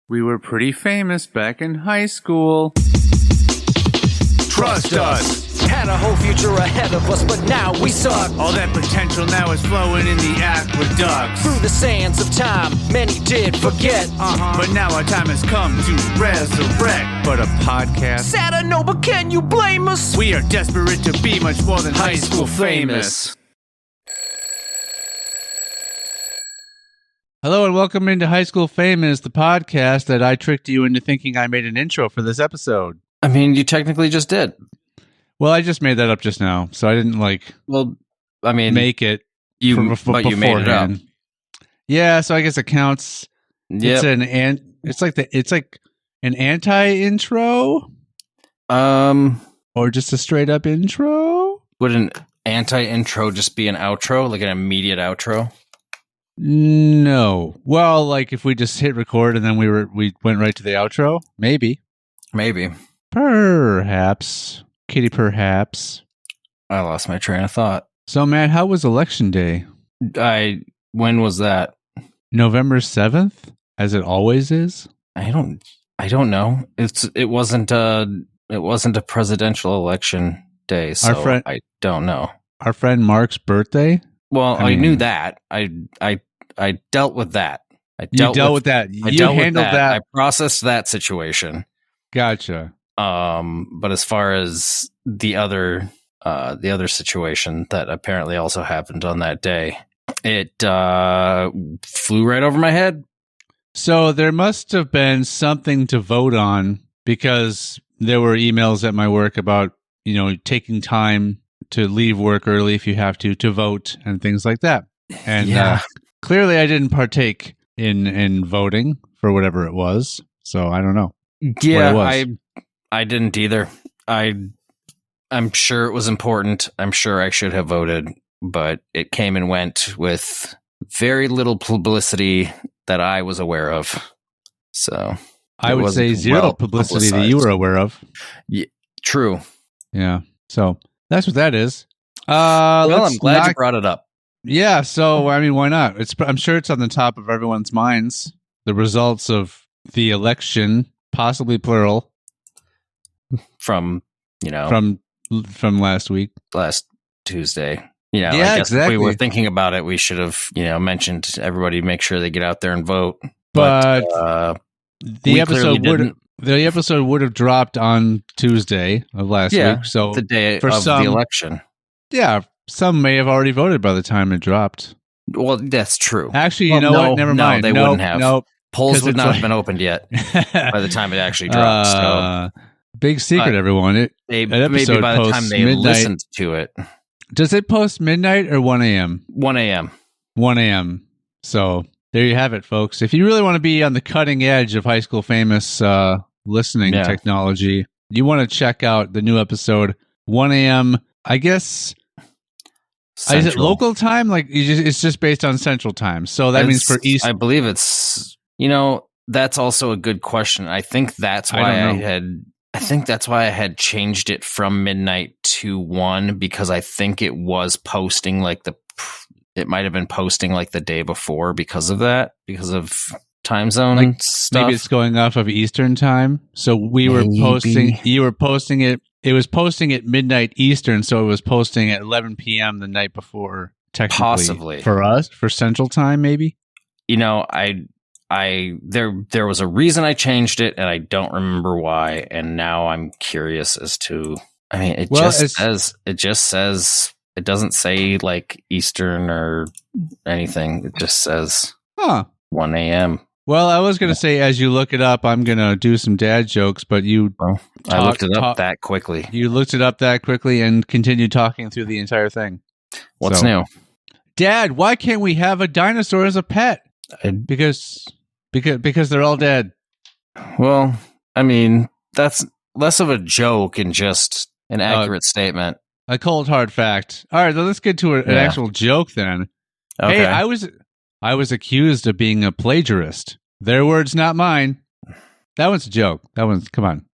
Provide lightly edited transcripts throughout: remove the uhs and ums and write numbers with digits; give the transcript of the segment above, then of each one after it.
We were pretty famous back in high school. Trust us! Had a whole future ahead of us, but now we suck. All that potential now is flowing in the aqueducts. Through the sands of time, many did forget. But now our time has come to resurrect. But a podcast? Sad I know, but can you blame us? We are desperate to be much more than high school famous. Hello and welcome into High School Famous, the podcast that I tricked you into thinking I made an intro for this episode. I mean, you technically just did. Well, I just made that up just now, so I didn't make it. You made it up. Yeah, so I guess it counts. Yep. It's like an anti-intro, or just a straight up intro. Would an anti-intro just be an outro, like an immediate outro? No. Well, like if we just hit record and then we went right to the outro, maybe. Perhaps. Kitty, perhaps. I lost my train of thought. So, Matt, how was Election Day? When was that? November 7th, as it always is? I don't know. It wasn't a presidential election day, so I don't know. Our friend Mark's birthday? Well, I knew that. I dealt with that. You dealt with that. You handled that. I processed that situation. Gotcha. But as far as the other situation that apparently also happened on that day, it flew right over my head. So there must have been something to vote on, because there were emails at my work about, taking time to leave work early if you have to vote and things like that. And clearly I didn't partake in voting for whatever it was. So I don't know. Yeah, I didn't either. I'm sure it was important. I'm sure I should have voted, but it came and went with very little publicity that I was aware of. So I would say zero publicity that you were aware of. Yeah, true. Yeah. So that's what that is. I'm glad you brought it up. Yeah. So, I mean, why not? I'm sure it's on the top of everyone's minds. The results of the election, possibly plural, from last week, last Tuesday. Yeah, I guess exactly. If we were thinking about it, we should have, mentioned to everybody, make sure they get out there and vote. But the episode would have dropped on Tuesday of last week. So the day of the election. Yeah, some may have already voted by the time it dropped. Well, that's true. Actually, what? Never mind. They wouldn't have. Nope. Polls would not have been opened yet by the time it actually dropped. So. Big secret, everyone. Maybe by the time they listened to it. Does it post midnight or 1 a.m.? 1 a.m. 1 a.m. So there you have it, folks. If you really want to be on the cutting edge of High School Famous listening technology, you want to check out the new episode, 1 a.m. I guess. Central. Is it local time? Like it's just based on Central Time. So that means for East. I believe it's. That's also a good question. I think that's why I think that's why I had changed it from midnight to 1, because I think it was posting it might have been posting like the day before because of time zone stuff. Maybe it's going off of Eastern time. So you were posting it. It was posting at midnight Eastern. So it was posting at 11 p.m. the night before, technically. Possibly. For us, for Central Time, maybe? There was a reason I changed it, and I don't remember why. And now I'm curious as to. I mean, it just says it doesn't say like Eastern or anything. It just says 1 a.m. Well, I was going to say, as you look it up, I'm going to do some dad jokes, but I looked it up that quickly. You looked it up that quickly and continued talking through the entire thing. What's new? Dad, why can't we have a dinosaur as a pet? Because they're all dead. Well, I mean, that's less of a joke and just an accurate statement. A cold hard fact. All right, then let's get to an actual joke then. Okay. Hey, I was accused of being a plagiarist. Their words, not mine. That one's a joke. That one's come on.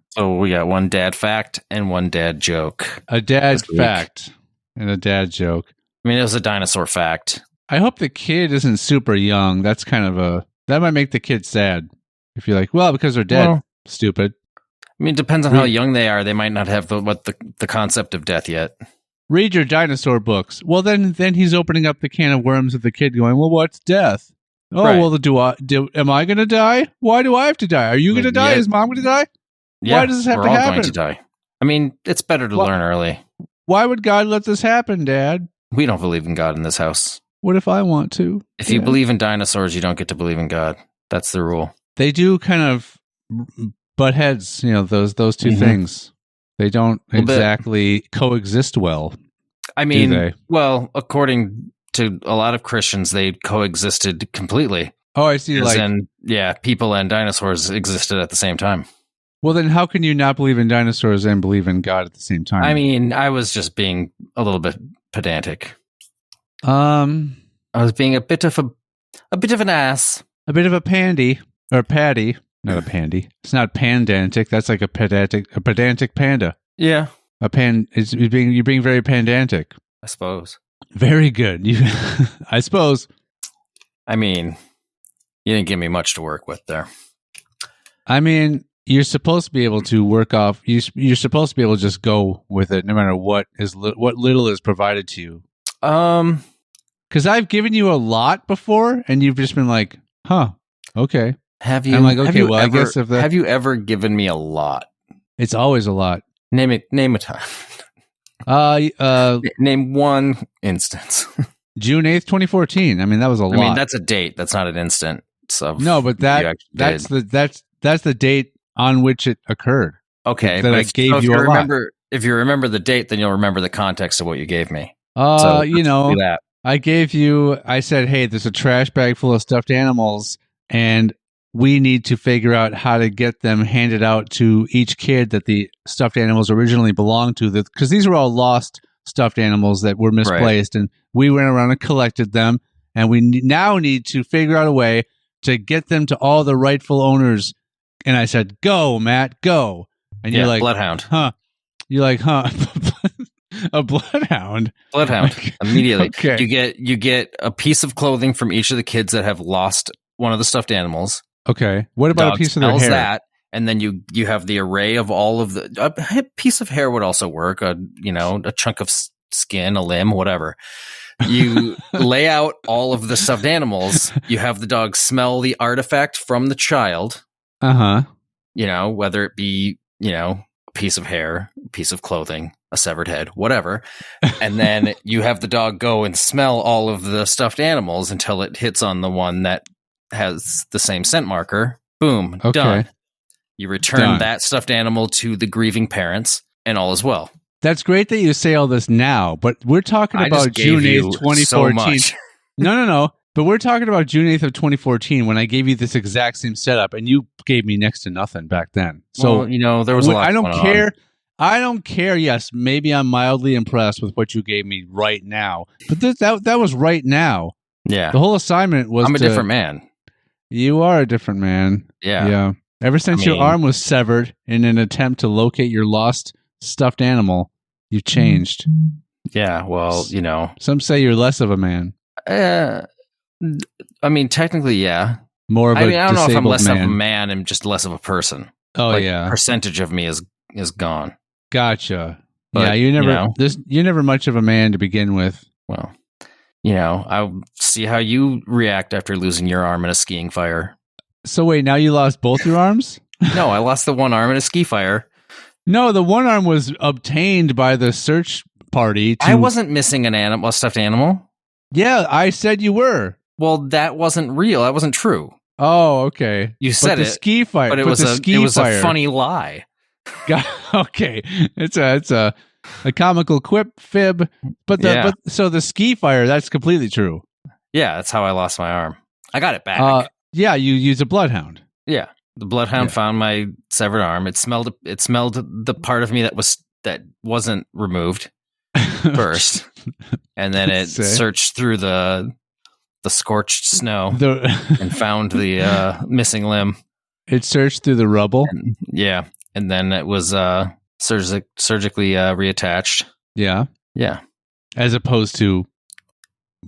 So we got one dad fact and one dad joke. A dad fact and a dad joke. I mean, it was a dinosaur fact. I hope the kid isn't super young. That's kind of that might make the kid sad. If you're like, well, because they're dead. Well, Stupid. I mean, it depends on how young they are. They might not have the concept of death yet. Read your dinosaur books. Well, then he's opening up the can of worms with the kid going, well, what's death? Oh, Right. well, am I going to die? Why do I have to die? Are you going to die? Yeah. Is mom going to die? Yeah, Why does this have we're to all happen? going to die. I mean, it's better to learn early. Why would God let this happen, Dad? We don't believe in God in this house. What if I want to? If you believe in dinosaurs, you don't get to believe in God. That's the rule. They do kind of butt heads, those two things. They don't exactly coexist well. I mean, well, according to a lot of Christians, they coexisted completely. Oh, I see. People and dinosaurs existed at the same time. Well, then how can you not believe in dinosaurs and believe in God at the same time? I mean, I was just being a little bit pedantic. I was being a bit of an ass. A bit of a pandy. Or patty. Not a pandy. It's not pandantic. That's like a pedantic panda. Yeah. You're being very pandantic. I suppose. Very good. I suppose. I mean, you didn't give me much to work with there. I mean, you're supposed to be able to work off. You're supposed to be able to just go with it, no matter what little is provided to you. Because I've given you a lot before, and you've just been like, "Huh, okay." Have you? I'm like, okay, well, I guess if have you ever given me a lot? It's always a lot. Name a time. Name one instance. June 8th, 2014. I mean, that was a lot. I mean, that's a date. That's not an instant. So no, but that's the date on which it occurred. Okay, that I gave you a lot. If you remember the date, then you'll remember the context of what you gave me. I gave you. I said, "Hey, there's a trash bag full of stuffed animals, and we need to figure out how to get them handed out to each kid that the stuffed animals originally belonged to. Because these were all lost stuffed animals that were misplaced, and we went around and collected them, and we now need to figure out a way to get them to all the rightful owners." And I said, "Go, Matt, go." And you're like, bloodhound. Huh. You're like, huh? A bloodhound? Bloodhound. Like, Immediately. Okay. You get a piece of clothing from each of the kids that have lost one of the stuffed animals. Okay. What about a piece of their hair? That, and then you have the array of all of the... A piece of hair would also work. A chunk of skin, a limb, whatever. You lay out all of the stuffed animals. You have the dog smell the artifact from the child. Uh-huh. Whether it be, a piece of hair, a piece of clothing, a severed head, whatever. And then you have the dog go and smell all of the stuffed animals until it hits on the one that has the same scent marker. Boom. Okay. Done. You return that stuffed animal to the grieving parents, and all is well. That's great that you say all this now, but we're talking about June 8th, 2014. So No. But we're talking about June 8th of 2014 when I gave you this exact same setup, and you gave me next to nothing back then. So, there was a lot going on. I don't care. Yes, maybe I'm mildly impressed with what you gave me right now, but that was right now. Yeah. The whole assignment was I'm a different man. You are a different man. Yeah. Yeah. Ever since your arm was severed in an attempt to locate your lost stuffed animal, you've changed. Yeah. Well, Some say you're less of a man. I mean, technically, yeah. More of a disabled man. I don't know if I'm less of a man and just less of a person. Oh, yeah. Percentage of me is gone. Gotcha. But, yeah, you're never much of a man to begin with. Well, I'll see how you react after losing your arm in a skiing fire. So wait, now you lost both your arms? No, I lost the one arm in a ski fire. No, the one arm was obtained by the search party. I wasn't missing a stuffed animal. Yeah, I said you were. Well, that wasn't real. That wasn't true. Oh, okay. You said the ski fire, but it was a funny lie. Okay, it's a comical quip fib, but so the ski fire, that's completely true. Yeah, that's how I lost my arm. I got it back. Yeah, you used a bloodhound. Yeah, the bloodhound found my severed arm. It smelled the part of me that wasn't removed first, and then it searched through the scorched snow and found the missing limb. It searched through the rubble. And then it was surgically reattached. Yeah. Yeah. As opposed to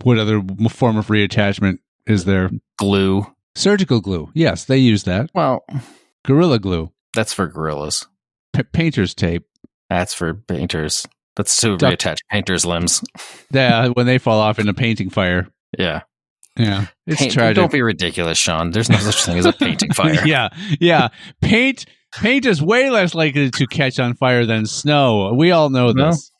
what other form of reattachment is there? Glue. Surgical glue. Yes, they use that. Well, Gorilla glue. that's for gorillas. Painter's tape. That's for painters. That's to reattach painters' limbs. Yeah, when they fall off in a painting fire. Yeah. Yeah. It's tragic. Don't be ridiculous, Sean. There's no such thing as a painting fire. Yeah. Paint is way less likely to catch on fire than snow. We all know this.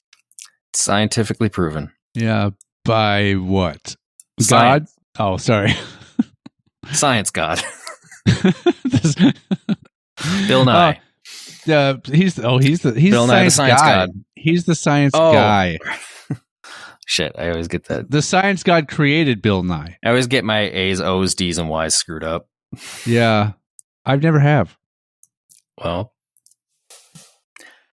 Scientifically proven. Yeah. By what? Science. God? Oh, sorry. Science God. Bill Nye. He's Bill Nye, the science god. He's the science guy. Shit, I always get that. The science god created Bill Nye. I always get my A's, O's, D's, and Y's screwed up. Yeah. I've never have. Well.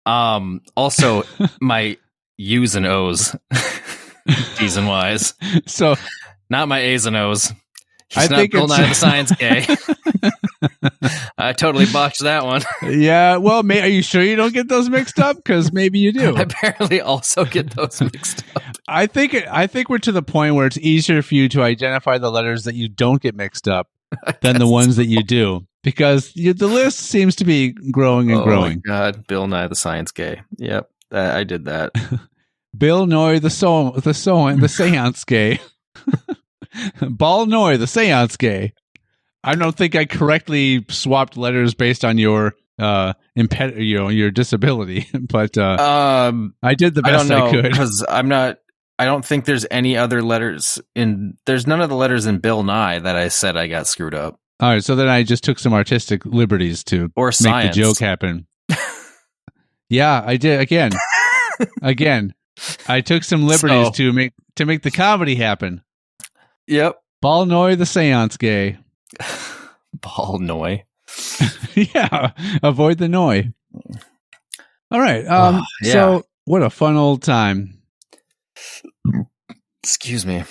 Also, my U's and O's, D's and Y's. So, not my A's and O's. He's not Bill Nye the Science Gay. I totally botched that one. Yeah, well, are you sure you don't get those mixed up? Because maybe you do. I apparently also get those mixed up. I think we're to the point where it's easier for you to identify the letters that you don't get mixed up than the ones that you do, because the list seems to be growing and growing. Oh my God, Bill Nye the Science Gay. Yep, I did that. Bill Nye the Seance Gay. Ball Noy, the Seance Gay. I don't think I correctly swapped letters based on your your disability, but I did the best I could. Because I don't think there's any other letters there's none of the letters in Bill Nye that I said I got screwed up. All right, so then I just took some artistic liberties to make the joke happen. Yeah, I did again. I took some liberties to make the comedy happen. Yep. Ball Noy the Seance Gay. Ball Noy. Yeah. Avoid the Noy. All right. So what a fun old time. Excuse me.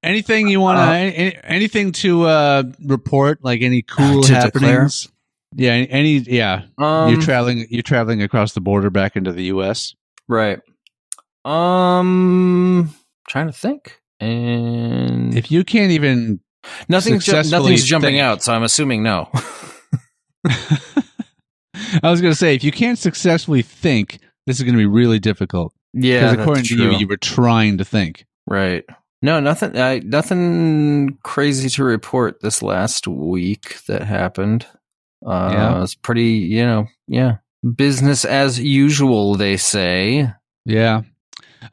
Anything you want to anything to report, like any cool happenings? Declare? Yeah, you're traveling across the border back into the US. Right. Trying to think. And if you can't even nothing's jumping out, so I'm assuming no. I was going to say, if you can't successfully think, this is going to be really difficult. Yeah, because according to you were trying to think. Right. No, nothing crazy to report this last week that happened. It was pretty, business as usual, they say. Yeah.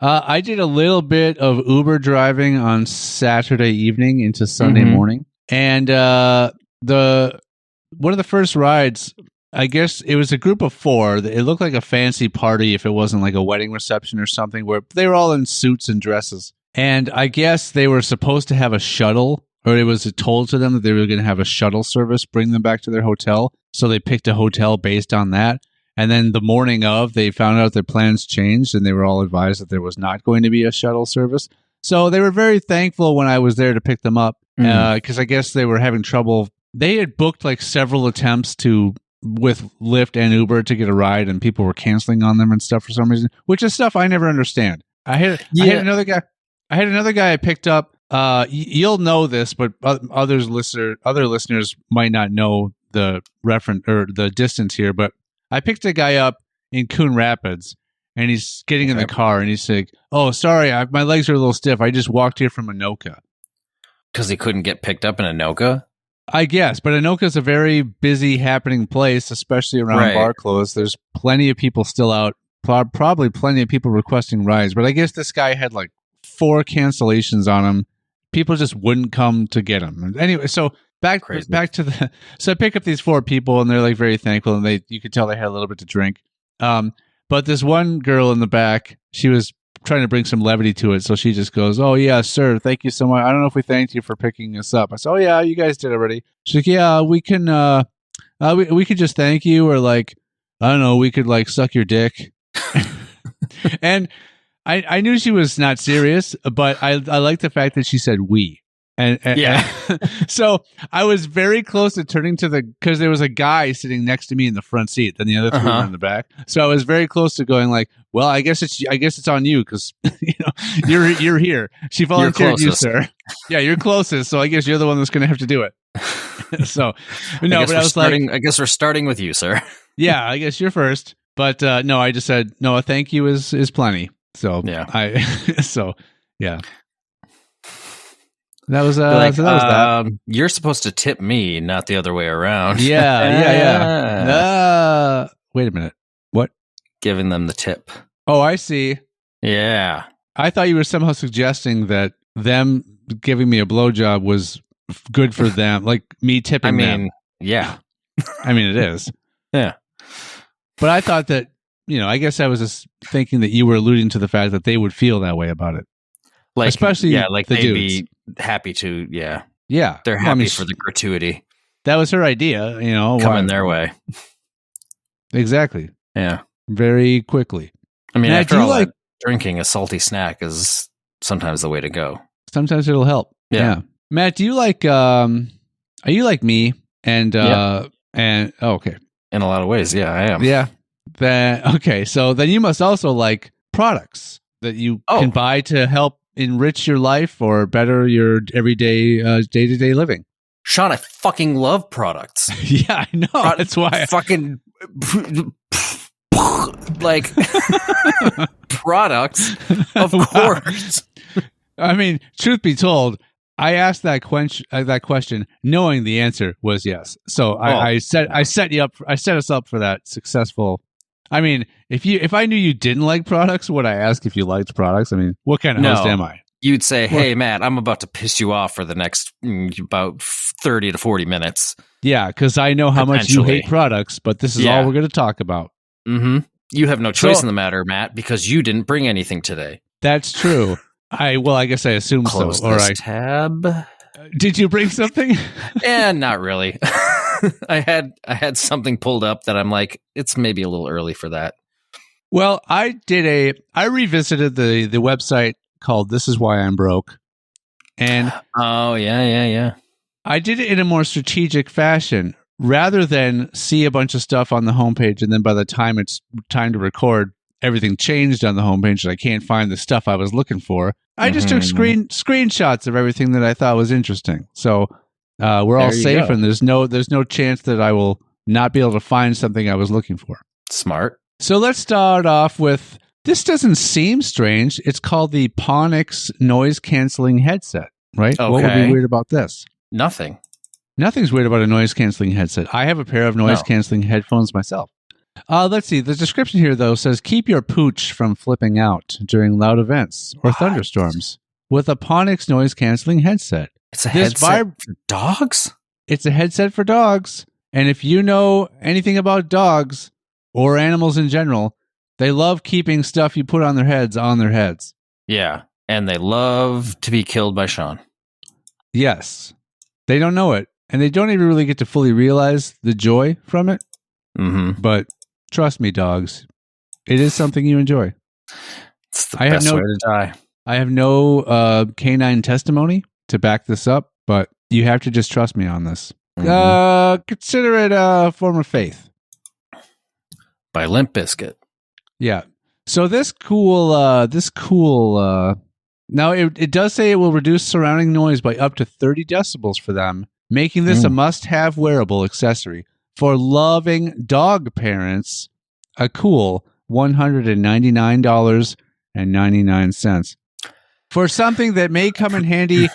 I did a little bit of Uber driving on Saturday evening into Sunday morning. And one of the first rides, I guess it was a group of 4. It looked like a fancy party if it wasn't like a wedding reception or something, where they were all in suits and dresses. And I guess they were supposed to have a shuttle, or it was told to them that they were going to have a shuttle service bring them back to their hotel. So they picked a hotel based on that. And then the morning of, they found out their plans changed, and they were all advised that there was not going to be a shuttle service. So they were very thankful when I was there to pick them up, because I guess they were having trouble. They had booked like several attempts with Lyft and Uber to get a ride, and people were canceling on them and stuff for some reason, which is stuff I never understand. I had another guy I picked up. You'll know this, but other listeners might not know the reference or the distance here, but I picked a guy up in Coon Rapids, and he's getting in the car, and he's like, "Oh, sorry, my legs are a little stiff. I just walked here from Anoka." Because he couldn't get picked up in Anoka? I guess, but Anoka is a very busy, happening place, especially around bar close. There's plenty of people still out, probably plenty of people requesting rides, but I guess this guy had like 4 cancellations on him. People just wouldn't come to get him. Anyway, so back to so I pick up these 4 people, and they're like very thankful, and you could tell they had a little bit to drink. But this one girl in the back, she was trying to bring some levity to it, so she just goes, "Oh yeah, sir, thank you so much. I don't know if we thanked you for picking us up." I said, "Oh yeah, you guys did already." She's like, "Yeah, we can we could just thank you, or like, I don't know, we could like suck your dick." And I knew she was not serious, but I like the fact that she said "we." And so I was very close to turning to because there was a guy sitting next to me in the front seat, and the other three were in the back. So I was very close to going like, well, I guess it's on you because you're here. She volunteered you, sir. Yeah, you're closest. So I guess you're the one that's going to have to do it. So no, but I was like, I guess we're starting with you, sir. Yeah, I guess you're first. But no, I just said no. Thank you is plenty. So yeah, yeah. That was like, so that was that. You're supposed to tip me, not the other way around. Yeah. Wait a minute. What? Giving them the tip. Oh, I see. Yeah. I thought you were somehow suggesting that them giving me a blowjob was good for them, like me tipping them. Yeah. I mean, it is. Yeah. But I thought that, I guess I was just thinking that you were alluding to the fact that they would feel that way about it. Like, especially like the they'd dudes. be happy to, Yeah. They're happy for the gratuity. That was her idea, coming their way. Exactly. Yeah. Very quickly. I mean, after all that, drinking a salty snack is sometimes the way to go. Sometimes it'll help. Yeah. Matt, do you like, are you like me? And, okay. In a lot of ways. Yeah, I am. Yeah. Okay. So then you must also like products that you can buy to help enrich your life or better your everyday day-to-day living. Sean, I fucking love products. Yeah, I know. That's why fucking like products, of course. I mean, truth be told, I asked that question knowing the answer was yes. So I set us up for that successful. I mean, if I knew you didn't like products, would I ask if you liked products? I mean, what kind of host am I? You'd say, "Hey, Matt, I'm about to piss you off for the next about 30 to 40 minutes." Yeah, because I know how much you hate products, but this is all we're going to talk about. Mm-hmm. You have no choice in the matter, Matt, because you didn't bring anything today. That's true. I guess I assume Close so. This tab. Did you bring something? Not really. I had something pulled up that I'm like, it's maybe a little early for that. Well, I revisited the website called This Is Why I'm Broke. And yeah. I did it in a more strategic fashion rather than see a bunch of stuff on the homepage and then by the time it's time to record, everything changed on the homepage and I can't find the stuff I was looking for. I just took screenshots of everything that I thought was interesting. So we're all safe and there's no chance that I will not be able to find something I was looking for. Smart. So let's start off with, this doesn't seem strange. It's called the Ponix noise canceling headset, right? Okay. What would be weird about this? Nothing. Nothing's weird about a noise canceling headset. I have a pair of noise canceling headphones myself. Let's see. The description here, though, says keep your pooch from flipping out during loud events or thunderstorms with a Ponix noise canceling headset. It's a headset for dogs? It's a headset for dogs. And if you know anything about dogs or animals in general, they love keeping stuff you put on their heads. Yeah. And they love to be killed by Sean. Yes. They don't know it. And they don't even really get to fully realize the joy from it. Mm-hmm. But trust me, dogs, it is something you enjoy. It's the best way to die. I have no canine testimony to back this up, but you have to just trust me on this. Mm-hmm. Consider it a form of faith. By Limp Bizkit. Yeah. So this cool, now it does say it will reduce surrounding noise by up to 30 decibels for them, making this a must-have wearable accessory. For loving dog parents, a cool $199.99. For something that may come in handy,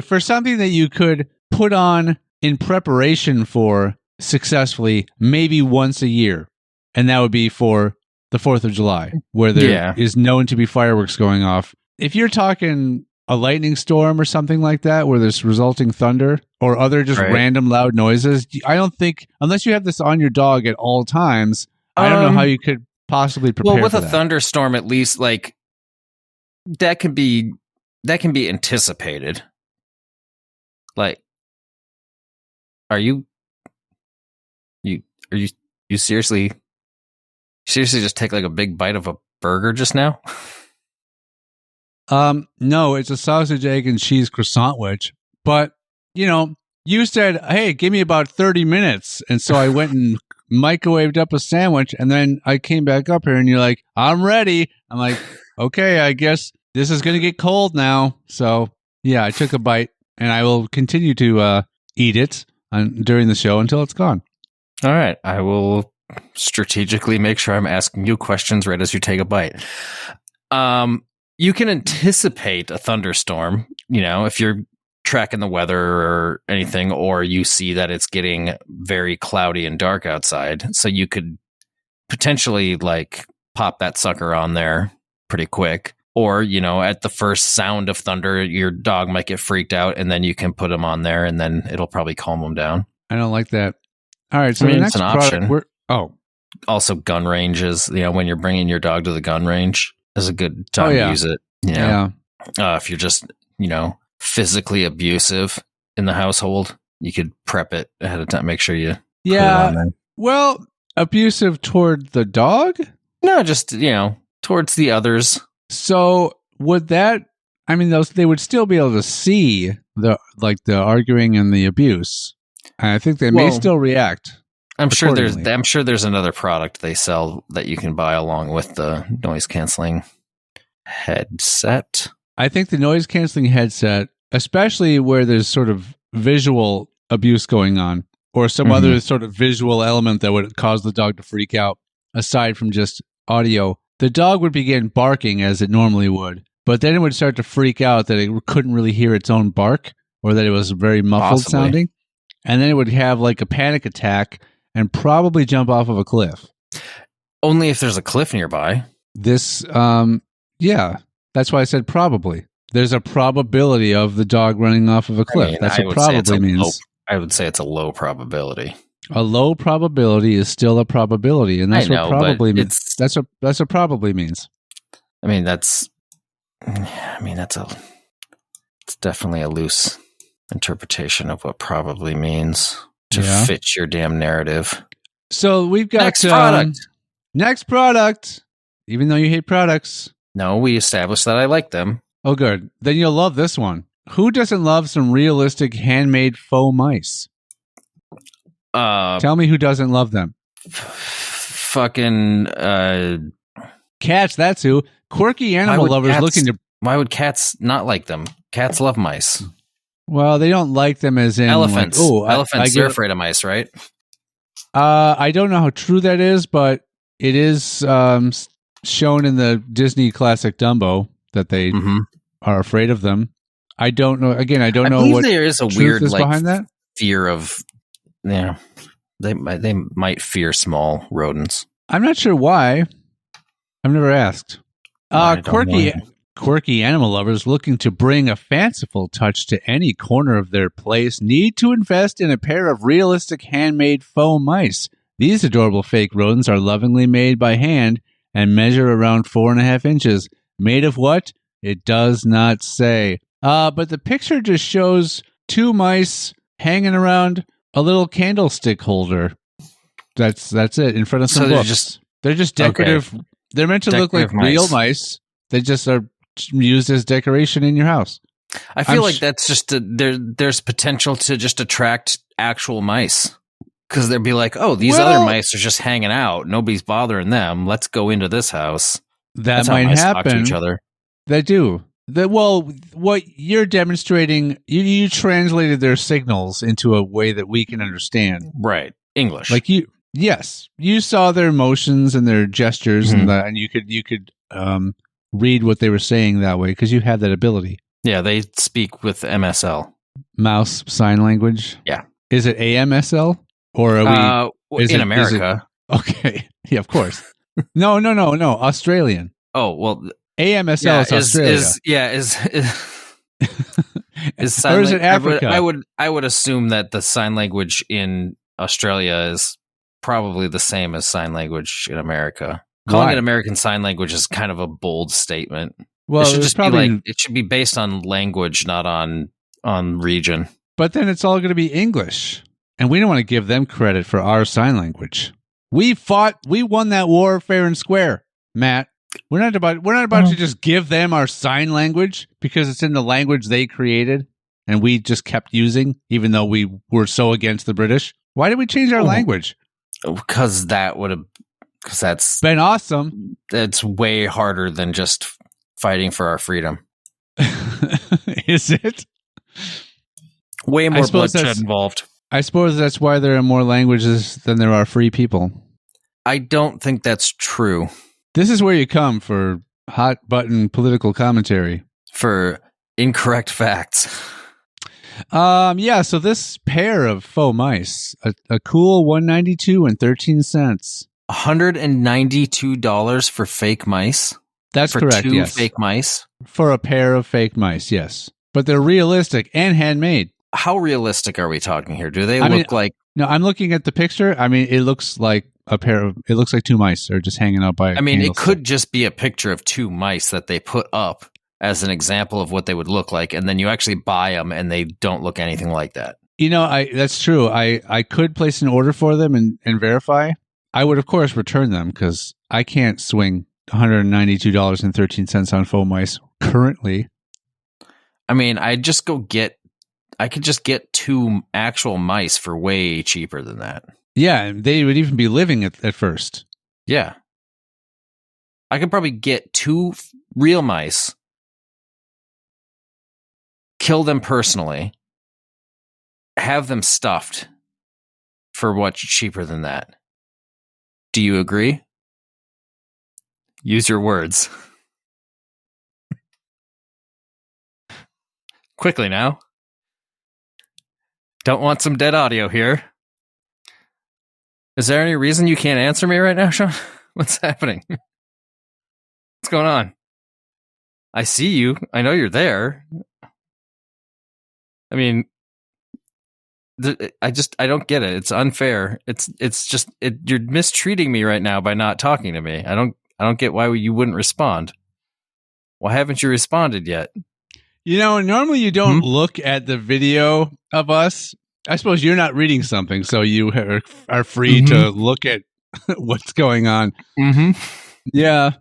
for something that you could put on in preparation for successfully maybe once a year, and that would be for the 4th of July, where there is known to be fireworks going off. If you're talking a lightning storm or something like that, where there's resulting thunder or other just random loud noises, I don't think, unless you have this on your dog at all times, I don't know how you could possibly prepare for that. Well, with a thunderstorm, at least, like, that can be anticipated. Like, are you seriously just take like a big bite of a burger just now? No, it's a sausage, egg, and cheese croissant wedge. But, you said, hey, give me about 30 minutes. And so I went and microwaved up a sandwich, and then I came back up here, and you're like, I'm ready. I'm like, okay, I guess this is going to get cold now. So, yeah, I took a bite, and I will continue to eat it during the show until it's gone. All right. I will strategically make sure I'm asking you questions right as you take a bite. You can anticipate a thunderstorm, if you're tracking the weather or anything, or you see that it's getting very cloudy and dark outside. So you could potentially pop that sucker on there pretty quick. Or, at the first sound of thunder, your dog might get freaked out, and then you can put him on there, and then it'll probably calm him down. I don't like that. All right. So the next it's an product, option. Also, gun ranges, when you're bringing your dog to the gun range is a good time to use it. Yeah. If you're just, physically abusive in the household, you could prep it ahead of time. Make sure you put it on there. Well, abusive toward the dog? No, just, towards the others. So would that, they would still be able to see the arguing and the abuse. And I think they may still react. I'm sure there's another product they sell that you can buy along with the noise canceling headset. I think the noise canceling headset, especially where there's sort of visual abuse going on, or some other sort of visual element that would cause the dog to freak out, aside from just audio, the dog would begin barking as it normally would, but then it would start to freak out that it couldn't really hear its own bark, or that it was very muffled sounding, and then it would have a panic attack and probably jump off of a cliff. Only if there's a cliff nearby. This, that's why I said probably. There's a probability of the dog running off of a cliff. That's what probably means. I would say it's a low probability. A low probability is still a probability, and that's what probably means. That's what probably means. It's definitely a loose interpretation of what probably means to fit your damn narrative. So we've got next product. Even though you hate products. No, we established that I like them. Oh, good. Then you'll love this one. Who doesn't love some realistic handmade faux mice? Tell me who doesn't love them. Fucking cats. That's who. Quirky animal lovers looking to. Why would cats not like them? Cats love mice. Well, they don't like them as in elephants. Elephants. They're afraid of mice, right? I don't know how true that is, but it is shown in the Disney classic Dumbo that they are afraid of them. I don't know. Again, I don't know what there is a weird behind that. Fear of. Yeah, they might fear small rodents. I'm not sure why. I've never asked. Quirky animal lovers looking to bring a fanciful touch to any corner of their place need to invest in a pair of realistic handmade faux mice. These adorable fake rodents are lovingly made by hand and measure around 4.5 inches. Made of what? It does not say. But the picture just shows 2 mice hanging around a little candlestick holder. That's it, in front of some books. They're just decorative. Okay. They're meant to look like real mice. They just are used as decoration in your house. I feel like that's just there's potential to just attract actual mice. Because they'd be like, oh, these other mice are just hanging out. Nobody's bothering them. Let's go into this house. That's might happen. Talk to each other. They do. What you're demonstrating, you translated their signals into a way that we can understand. Right. English. Yes, you saw their motions and their gestures, and you could read what they were saying that way because you have that ability. Yeah, they speak with MSL. Mouse sign language? Yeah. Is it AMSL? Or are we in America? Okay. Yeah, of course. No. Australian. Oh, well, AMSL is Australia. Is sign or is it Africa? I would assume that the sign language in Australia is probably the same as sign language in America. Calling it American Sign Language is kind of a bold statement. Well, it should just be it should be based on language, not on region. But then it's all going to be English. And we don't want to give them credit for our sign language. We won that war fair and square, Matt. We're not about to just give them our sign language because it's in the language they created and we just kept using, even though we were so against the British. Why did we change our language? Because that's been awesome. That's way harder than just fighting for our freedom. Is it? Way more bloodshed involved. I suppose that's why there are more languages than there are free people. I don't think that's true. This is where you come for hot button political commentary. For incorrect facts. Yeah, so this pair of faux mice, a cool $192 and 13 cents. $192 for fake mice? That's for correct, two yes. fake mice? For a pair of fake mice, yes. But they're realistic and handmade. How realistic are we talking here? Do they look like... No, I'm looking at the picture. I mean, it looks like it looks like two mice are just hanging out by a candlestick. It could just be a picture of two mice that they put up as an example of what they would look like, and then you actually buy them and they don't look anything like that. That's true. I could place an order for them and verify. I would, of course, return them because I can't swing $192.13 on faux mice currently. I could just get two actual mice for way cheaper than that. Yeah, they would even be living at first. Yeah. I could probably get two real mice, kill them personally, have them stuffed for what's cheaper than that. Do you agree? Use your words. Quickly now. Don't want some dead audio here. Is there any reason you can't answer me right now, Sean? What's happening? What's going on? I see you. I know you're there. I don't get it. It's unfair. It's just you're mistreating me right now by not talking to me. I don't get why you wouldn't respond. Why haven't you responded yet? Normally you don't look at the video of us. I suppose you're not reading something, so you are free to look at what's going on. Yeah.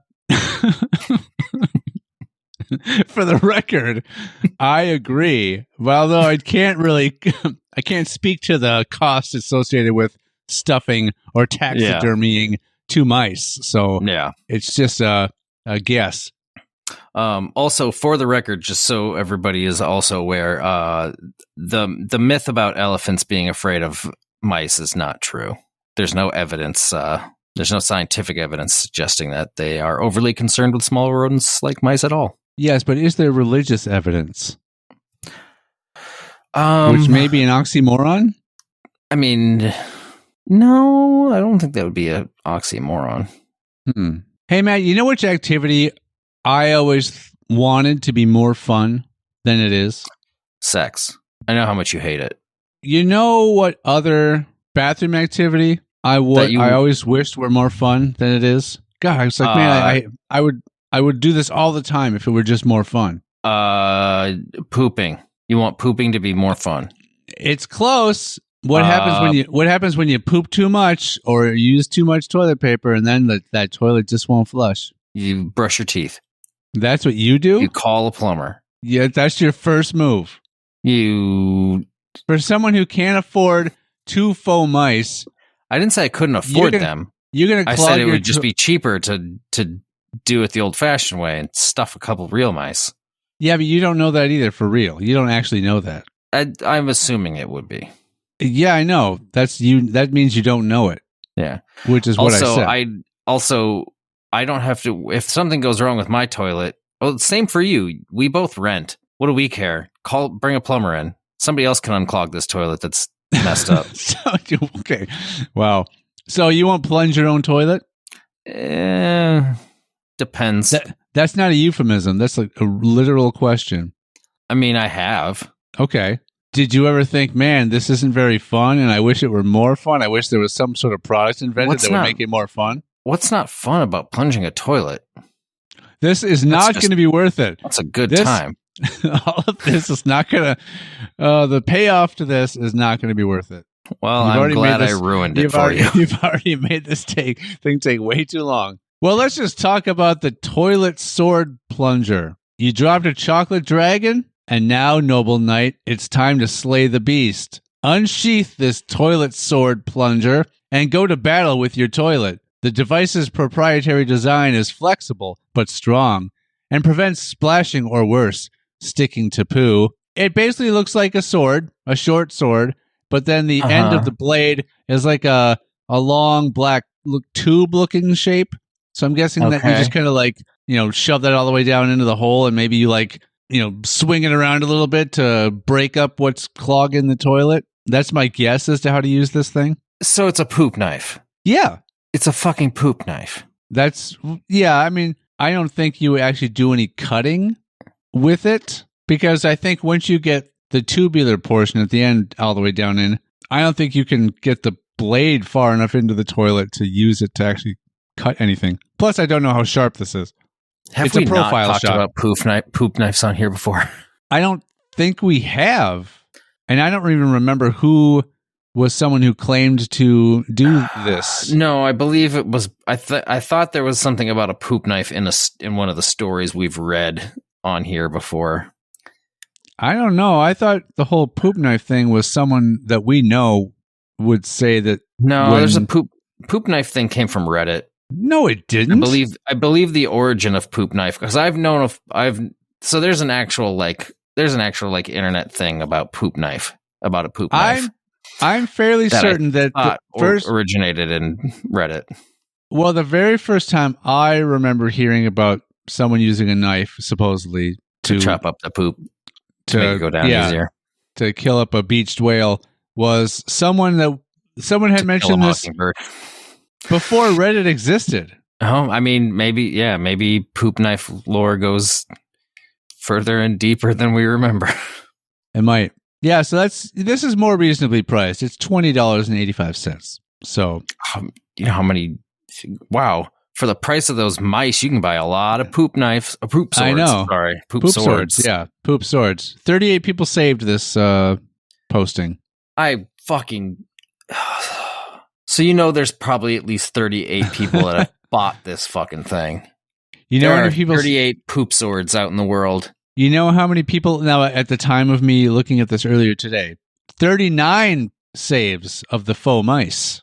For the record, I agree. Well, although I can't speak to the cost associated with stuffing or taxidermying two mice. So yeah, it's just a guess. Also, for the record, just so everybody is also aware, the myth about elephants being afraid of mice is not true. There's no evidence. There's no scientific evidence suggesting that they are overly concerned with small rodents like mice at all. Yes, but is there religious evidence? Which may be an oxymoron? No, I don't think that would be an oxymoron. Hey, Matt, you know which activity I always wanted to be more fun than it is? Sex. I know how much you hate it. You know what other bathroom activity I always wished were more fun than it is? God, I was like, man, I would do this all the time if it were just more fun. Pooping. You want pooping to be more fun? It's close. What happens when you poop too much or use too much toilet paper and then that toilet just won't flush? You brush your teeth. That's what you do? You call a plumber. Yeah, that's your first move. For someone who can't afford two faux mice. I didn't say I couldn't afford them. I said it would just be cheaper to do it the old-fashioned way and stuff a couple real mice. Yeah, but you don't know that either for real. You don't actually know that. I'm assuming it would be. Yeah, I know. That's you. That means you don't know it. Yeah. Which is what I said. I don't have to. If something goes wrong with my toilet, same for you. We both rent. What do we care? Bring a plumber in. Somebody else can unclog this toilet that's messed up. Okay. Wow. So you won't plunge your own toilet? Depends. That's not a euphemism. That's a literal question. I have. Okay. Did you ever think, man, this isn't very fun and I wish it were more fun? I wish there was some sort of product invented that would make it more fun? What's not fun about plunging a toilet? This is not going to be worth it. That's a good time. All of this is not going to... the payoff to this is not going to be worth it. Well, I'm glad I ruined it for you. You've already made this thing take way too long. Well, let's just talk about the toilet sword plunger. You dropped a chocolate dragon, and now, noble knight, it's time to slay the beast. Unsheath this toilet sword plunger and go to battle with your toilet. The device's proprietary design is flexible but strong and prevents splashing or worse, sticking to poo. It basically looks like a sword, a short sword, but then the end of the blade is like a long black tube-looking shape. So I'm guessing that you just kind of like, shove that all the way down into the hole, and maybe you like, swing it around a little bit to break up what's clogging the toilet. That's my guess as to how to use this thing. So it's a poop knife. Yeah. It's a fucking poop knife. I mean, I don't think you actually do any cutting with it, because I think once you get the tubular portion at the end all the way down in, I don't think you can get the blade far enough into the toilet to use it to actually cut anything. Plus, I don't know how sharp this is. Have we not talked about poop knives on here before? I don't think we have. And I don't even remember who was someone who claimed to do this. No, I believe it was. I thought there was something about a poop knife in one of the stories we've read on here before. I don't know. I thought the whole poop knife thing was someone that we know would say that. No, there's a poop knife thing came from Reddit. No, it didn't. I believe the origin of poop knife, because so there's an actual internet thing about poop knife, about a poop knife. I'm fairly certain that the first originated in Reddit. Well, the very first time I remember hearing about someone using a knife supposedly to chop up the poop to make it go down easier, to kill up a beached whale, was someone had mentioned this before Reddit existed. Oh, I mean, maybe poop knife lore goes further and deeper than we remember. It might. Yeah, so this is more reasonably priced. It's $20.85. So, you know how many? Wow, for the price of those mice, you can buy a lot of poop knives, poop swords. I know. Sorry, poop swords. Yeah, poop swords. 38 people saved this posting. I fucking. So there's probably at least 38 people that have bought this fucking thing. There are 38 poop swords out in the world. You know how many people, now at the time of me looking at this earlier today, 39 saves of the faux mice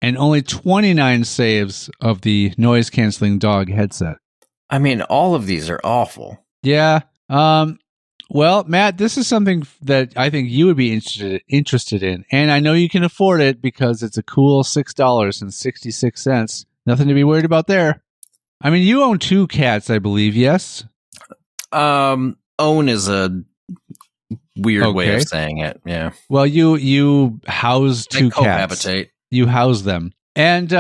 and only 29 saves of the noise-canceling dog headset. I mean, all of these are awful. Yeah. Well, Matt, this is something that I think you would be interested in. And I know you can afford it because it's a cool $6.66. Nothing to be worried about there. I mean, you own 2 cats, I believe, yes? Own is a weird way of saying it. Yeah. Well, you house 2 cats. Cohabitate. You house them. And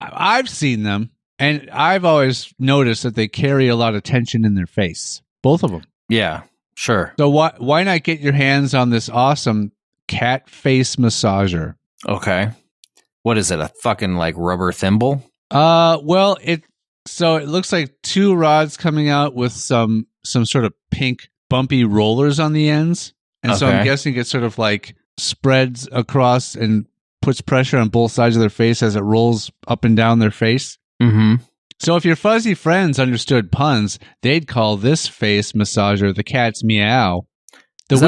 I've seen them, and I've always noticed that they carry a lot of tension in their face. Both of them. Yeah, sure. So why not get your hands on this awesome cat face massager? Okay. What is it? A fucking like rubber thimble? Well, it looks like 2 rods coming out with some sort of pink bumpy rollers on the ends. And so I'm guessing it sort of like spreads across and puts pressure on both sides of their face as it rolls up and down their face. Mm-hmm. So if your fuzzy friends understood puns, they'd call this face massager the cat's meow. The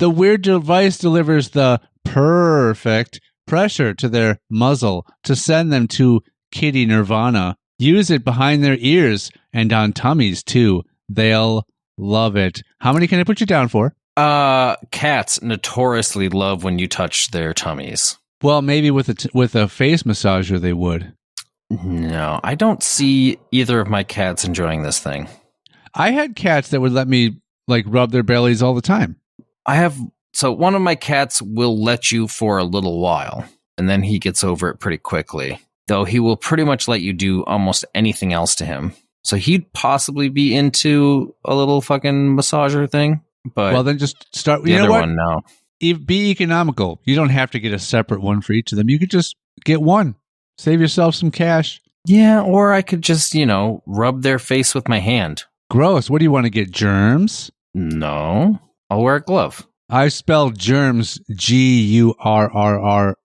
weird device delivers the perfect pressure to their muzzle to send them to kitty nirvana. Use it behind their ears and on tummies too. They'll love it. How many can I put you down for? Cats notoriously love when you touch their tummies. Well, maybe with a face massager they would. No, I don't see either of my cats enjoying this thing. I had cats that would let me like rub their bellies all the time. So one of my cats will let you for a little while, and then he gets over it pretty quickly. Though he will pretty much let you do almost anything else to him. So he'd possibly be into a little fucking massager thing. But well, then just start. The other one, no. Be economical. You don't have to get a separate one for each of them. You could just get one. Save yourself some cash. Yeah, or I could just, rub their face with my hand. Gross. What do you want to get, germs? No. I'll wear a glove. I spelled germs Gurrrms,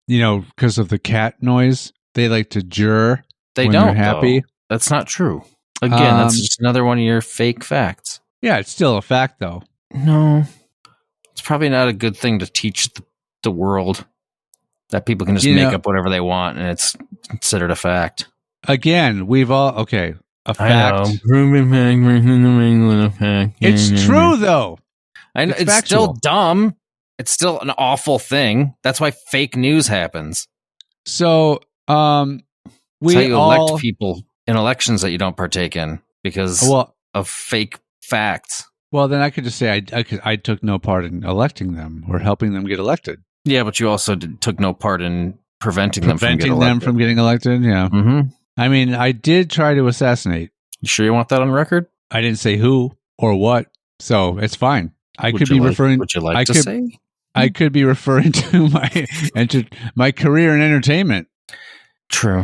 because of the cat noise. They like to jur. They when don't. They're happy. Though. That's not true. Again, that's just another one of your fake facts. Yeah, it's still a fact, though. No, it's probably not a good thing to teach the world that people can just make up whatever they want and it's considered a fact. Again, a fact. It's true, though. I know it's still dumb. It's still an awful thing. That's why fake news happens. So, we elect people in elections that you don't partake in because of fake facts. Well, then I could just say I took no part in electing them or helping them get elected. Yeah, but you also took no part in preventing them from getting elected. Yeah. Mm-hmm. I mean, I did try to assassinate. You sure you want that on record? I didn't say who or what, so it's fine. Would you like to say? I could be referring to my career in entertainment. True.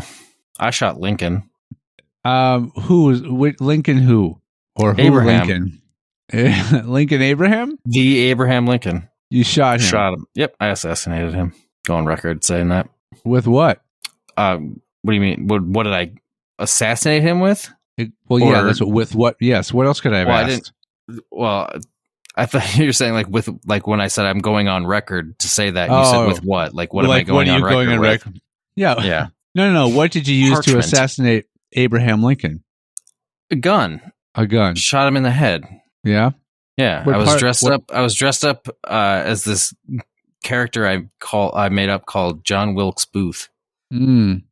I shot Lincoln. Lincoln? Who or who? Abraham. Lincoln. Lincoln Abraham. The Abraham Lincoln. You shot him. Shot him. Yep, I assassinated him. Go on record saying that. With what? What do you mean? What did I assassinate him with? That's with what? Yes. What else could I have asked? I thought you were saying with when I said I'm going on record to say that. You said with what? What am I going on record with? Yeah. Yeah. No. What did you use to assassinate Abraham Lincoln? A gun. A gun. Shot him in the head. Yeah. Yeah. I was dressed up as this character I made up called John Wilkes Booth. Mm.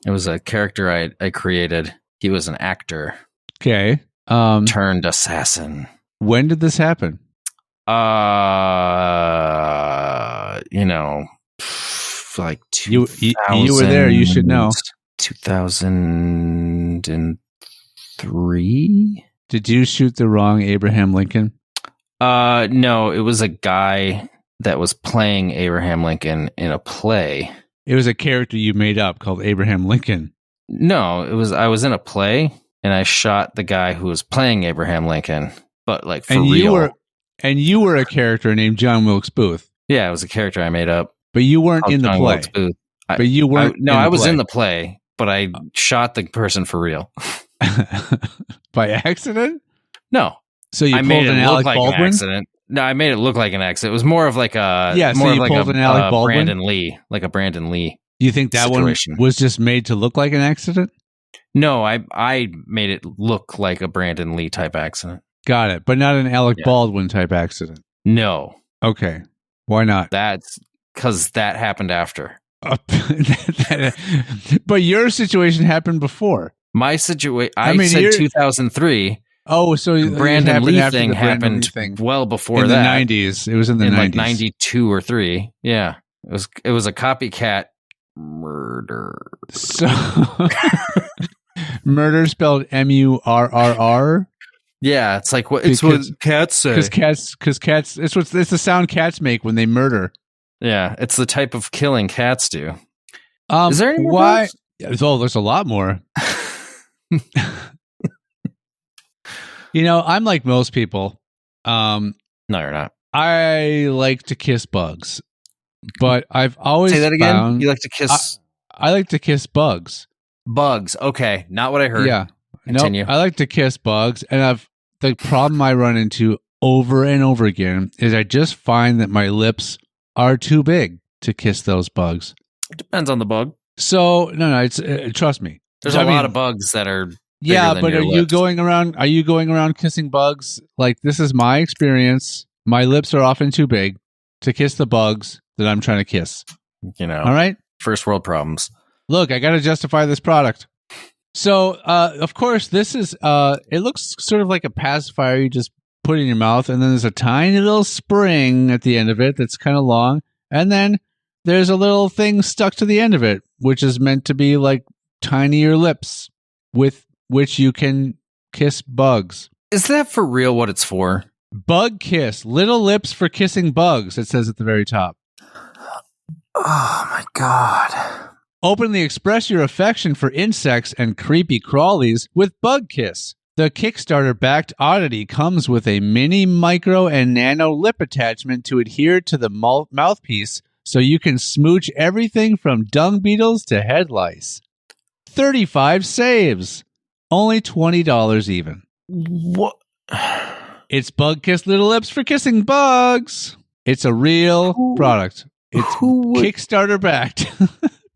It was a character I created. He was an actor. Okay. Turned assassin. When did this happen? Like you were there. You should know. 2003. Did you shoot the wrong Abraham Lincoln? No, it was a guy that was playing Abraham Lincoln in a play. It was a character you made up called Abraham Lincoln. No, I was in a play and I shot the guy who was playing Abraham Lincoln, but for real. You were a character named John Wilkes Booth. Yeah, it was a character I made up. But you weren't in the John play. Wilkes Booth. But you weren't. I was in the play, but I shot the person for real. By accident? No. So you pulled an Alec Baldwin? An accident. No, I made it look like an accident. It was more of an Alec Baldwin? Brandon Lee, like a Brandon Lee. You think that situation. One was just made to look like an accident? No, I made it look like a Brandon Lee type accident. Got it, but not an Alec Baldwin type accident. No. Okay. Why not? That's because that happened after. But your situation happened before. My situation. I said 2003. Oh, so the Brandon Lee thing happened well before that. In the 90s. It was in the 90s. Like 92 or 3. Yeah. It was a copycat murder. So murder spelled MURRR? Yeah, it's like what cats say. Because cats it's the sound cats make when they murder. Yeah, it's the type of killing cats do. Is there any more? Why? Oh, there's a lot more. I'm like most people. No, you're not. I like to kiss bugs, but I've always say that again. You like to kiss? I like to kiss bugs. Bugs. Okay, not what I heard. Yeah, continue. I like to kiss bugs, and the problem I run into over and over again is I just find that my lips are too big to kiss those bugs. It depends on the bug. So no, it's trust me. There's a lot of bugs that are. Yeah, but are you going around kissing bugs? Like, this is my experience. My lips are often too big to kiss the bugs that I'm trying to kiss. All right? First world problems. Look, I got to justify this product. So, of course, this is, it looks sort of like a pacifier you just put in your mouth, and then there's a tiny little spring at the end of it that's kind of long, and then there's a little thing stuck to the end of it, which is meant to be like tinier lips with which you can kiss bugs. Is that for real what it's for? Bug kiss. Little lips for kissing bugs, it says at the very top. Oh, my God. Openly express your affection for insects and creepy crawlies with Bug Kiss. The Kickstarter-backed oddity comes with a mini, micro, and nano lip attachment to adhere to the mouthpiece so you can smooch everything from dung beetles to head lice. 35 saves. Only $20 even. What? It's Bug Kiss Little Lips for kissing bugs. It's a real product. It's Kickstarter backed.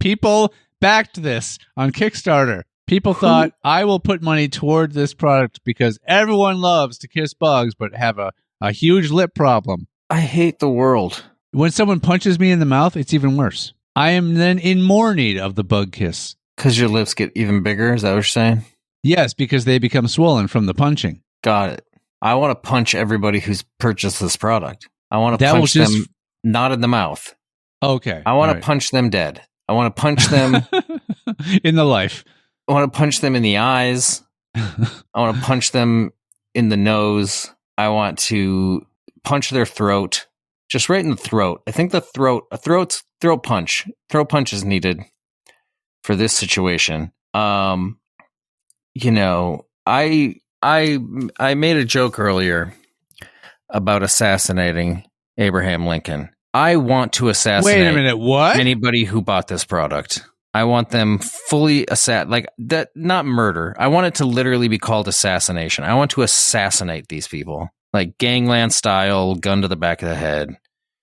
People backed this on Kickstarter. People thought, I will put money toward this product because everyone loves to kiss bugs but have a huge lip problem. I hate the world. When someone punches me in the mouth, it's even worse. I am then in more need of the bug kiss. Because your lips get even bigger? Is that what you're saying? Yes, because they become swollen from the punching. Got it. I want to punch everybody who's purchased this product. I want to punch them not in the mouth. Okay. I want to punch them dead. I want to punch them in the life. I want to punch them in the eyes. I want to punch them in the nose. I want to punch their throat. Just right in the throat. I think a throat punch is needed for this situation. I made a joke earlier about assassinating Abraham Lincoln. I want to assassinate. Wait a minute, what? Anybody who bought this product. I want them fully like that. Not murder. I want it to literally be called assassination. I want to assassinate these people, like gangland style, gun to the back of the head.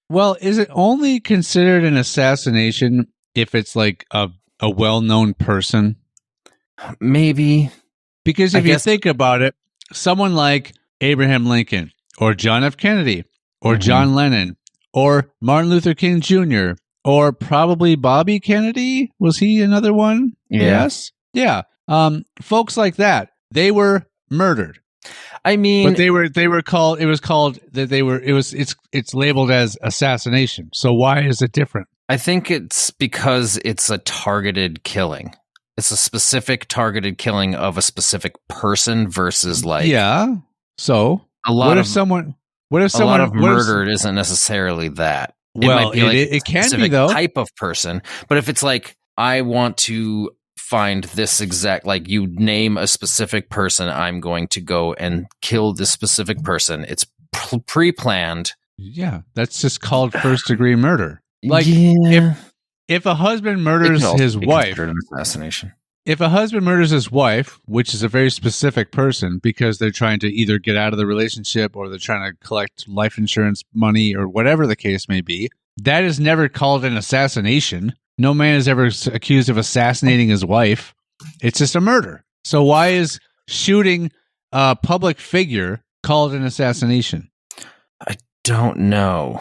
Well, is it only considered an assassination if it's like a well-known person? Maybe. Because if you think about it, someone like Abraham Lincoln or John F. Kennedy or John Lennon or Martin Luther King Jr. or probably Bobby Kennedy, was he another one? Yeah. Yes. Yeah. Folks like that, they were murdered. I mean, but it's labeled as assassination. So why is it different? I think it's because it's a targeted killing. It's a specific targeted killing of a specific person versus like So what if someone murdered isn't necessarily that. Well, it can be though. Type of person, but if it's like I want to find this exact, like you name a specific person, I'm going to go and kill this specific person. It's pre-planned. Yeah, that's just called first degree murder. Like if a husband murders his wife, an assassination. If a husband murders his wife, which is a very specific person because they're trying to either get out of the relationship or they're trying to collect life insurance money or whatever the case may be, that is never called an assassination. No man is ever accused of assassinating his wife. It's just a murder. So why is shooting a public figure called an assassination? I don't know.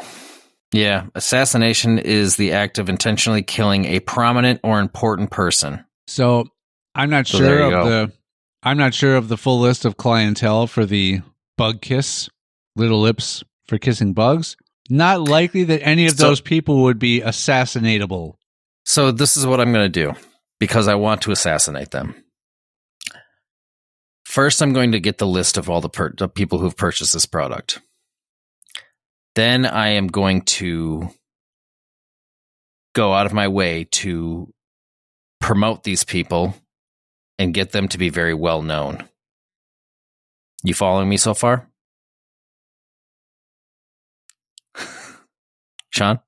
Yeah, assassination is the act of intentionally killing a prominent or important person. So I'm not sure of the full list of clientele for the bug kiss, little lips for kissing bugs. Not likely that any of those people would be assassinatable. So this is what I'm going to do because I want to assassinate them. First, I'm going to get the list of all the people who've purchased this product. Then I am going to go out of my way to promote these people and get them to be very well known. You following me so far? Sean?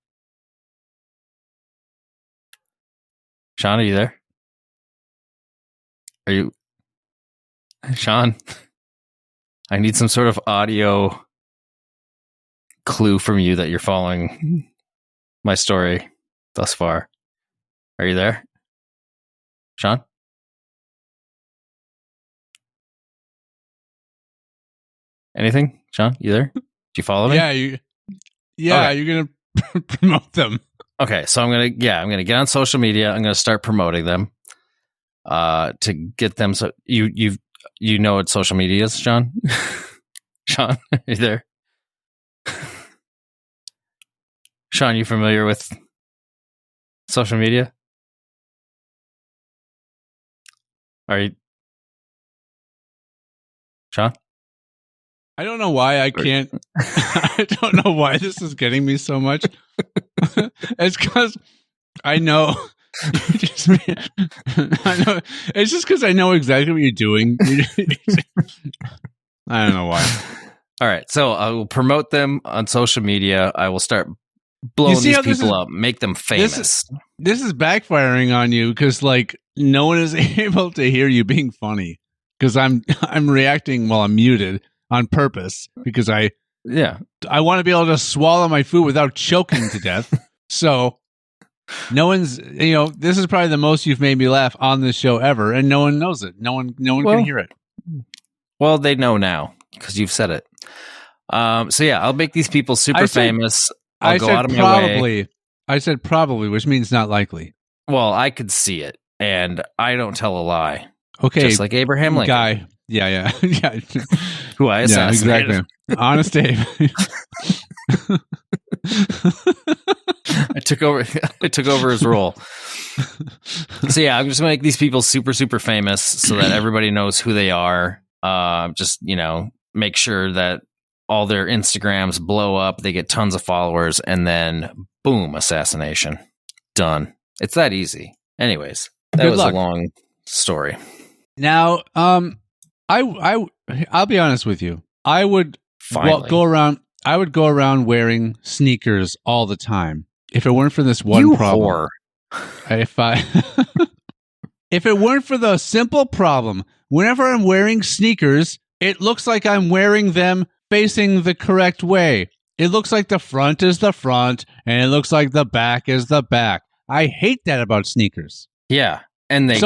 Sean, are you there? Are you... Sean? I need some sort of audio clue from you that you're following my story thus far. Are you there? Sean? Anything? Sean, you there? Do you follow me? Okay. You're going to promote them. Okay, so I'm going to get on social media. I'm going to start promoting them to get them. So you know what social media is, Sean? Sean, are you there? Sean, you familiar with social media? Are you, Sean? I don't know why I can't. I don't know why this is getting me so much. It's because I know. I know. It's just because I know exactly what you're doing. I don't know why. All right, so I will promote them on social media. I will start blowing these people up, make them famous. This is backfiring on you because like no one is able to hear you being funny because I'm reacting while I'm muted on purpose because I want to be able to swallow my food without choking to death. So no one's, this is probably the most you've made me laugh on this show ever, and no one knows it. No one can hear it. Well, they know now because you've said it. So yeah, I'll make these people super famous. I'll go out of my way. I said probably, which means not likely. Well, I could see it, and I don't tell a lie. Okay, just like Abraham Lincoln. Guy. Yeah. Who I assassinated. Yeah, exactly. Honest Dave. I took over his role. So yeah, I'm just gonna make these people super, super famous so that everybody knows who they are. Just, make sure that all their Instagrams blow up, they get tons of followers, and then boom, assassination. Done. It's that easy. Anyways, that was a long story. Now, I'll be honest with you. I would go around wearing sneakers all the time if it weren't for this one problem. If it weren't for the simple problem, whenever I'm wearing sneakers, it looks like I'm wearing them facing the correct way. It looks like the front is the front, and it looks like the back is the back. I hate that about sneakers. Yeah, and they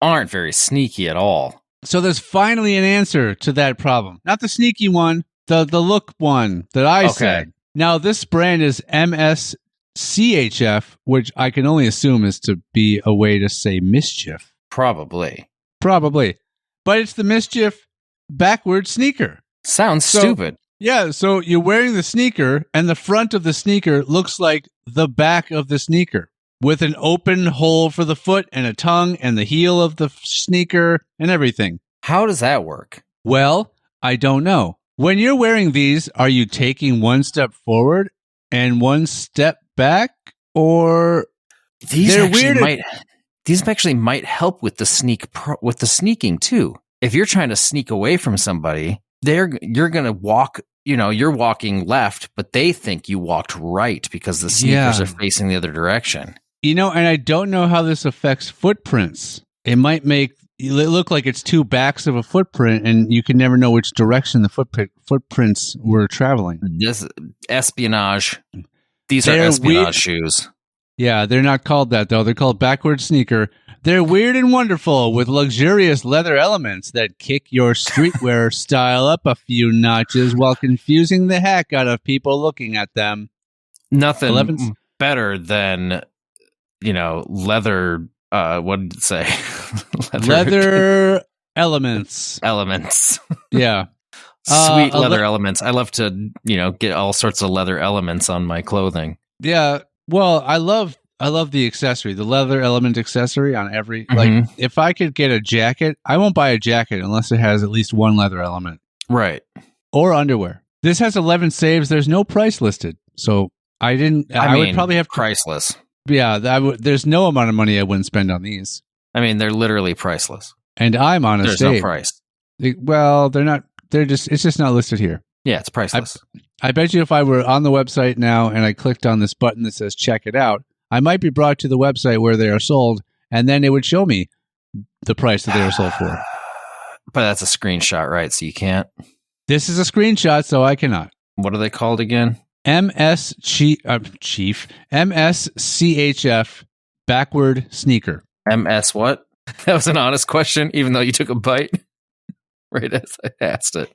aren't very sneaky at all. So there's finally an answer to that problem. Not the sneaky one, the look one that I said. Now, this brand is MSCHF, which I can only assume is to be a way to say mischief. Probably. But it's the mischief backward sneaker. Sounds stupid. Yeah, so you're wearing the sneaker, and the front of the sneaker looks like the back of the sneaker, with an open hole for the foot and a tongue and the heel of the sneaker and everything. How does that work? Well, I don't know. When you're wearing these, are you taking one step forward and one step back, or these actually might help with the sneaking too. If you're trying to sneak away from somebody, you're going to walk. You're walking left, but they think you walked right because the sneakers are facing the other direction. And I don't know how this affects footprints. It might make it look like it's two backs of a footprint, and you can never know which direction the footprints were traveling. This espionage. These are espionage shoes. Yeah, they're not called that, though. They're called backward sneaker. They're weird and wonderful with luxurious leather elements that kick your streetwear style up a few notches while confusing the heck out of people looking at them. Nothing better than, leather. What did it say? leather elements. Elements. Yeah. Sweet leather elements. I love to, get all sorts of leather elements on my clothing. Yeah. Well, I love the accessory, the leather element accessory on every, like, if I could get a jacket, I won't buy a jacket unless it has at least one leather element. Right. Or underwear. This has 11 saves. There's no price listed. So I would probably have priceless. Yeah. There's no amount of money I wouldn't spend on these. I mean, they're literally priceless. And I'm honest. There's no price. They're not, it's just not listed here. Yeah. It's priceless. I bet you if I were on the website now and I clicked on this button that says check it out, I might be brought to the website where they are sold, and then it would show me the price that they are sold for. But that's a screenshot, right? So you can't. This is a screenshot, so I cannot. What are they called again? MSCHF backward sneaker. MS what? That was an honest question, even though you took a bite right as I asked it.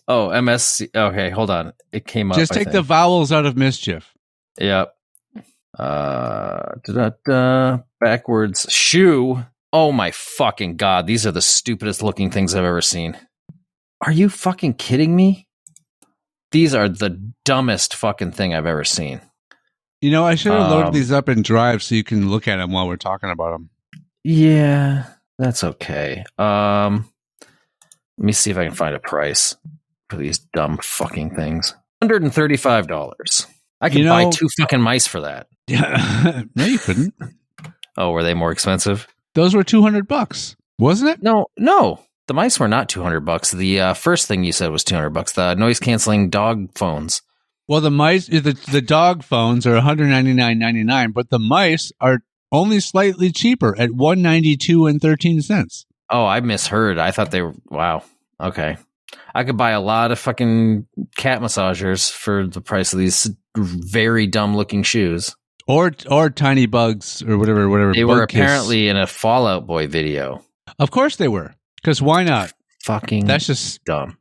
Oh, MSC. Okay, hold on. It came up. Just take the vowels out of mischief. Yep. Backwards shoe. Oh my fucking god, these are the stupidest looking things I've ever seen. Are you fucking kidding me? These are the dumbest fucking thing I've ever seen. I should have loaded these up in Drive so you can look at them while we're talking about them. Yeah, that's okay. Let me see if I can find a price for these dumb fucking things. $135. I can buy 2 fucking mice for that. Yeah. No, you couldn't. Oh, were they more expensive? Those were $200, wasn't it? No. The mice were not $200. The first thing you said was $200. The noise canceling dog phones. Well, the mice, the dog phones are $199.99, but the mice are only slightly cheaper at $192.13. Oh, I misheard. I thought they were. Wow. Okay. I could buy a lot of fucking cat massagers for the price of these very dumb looking shoes. Or tiny bugs or whatever. They were apparently in a Fall Out Boy video. Of course they were. Because why not? Fucking that's just dumb.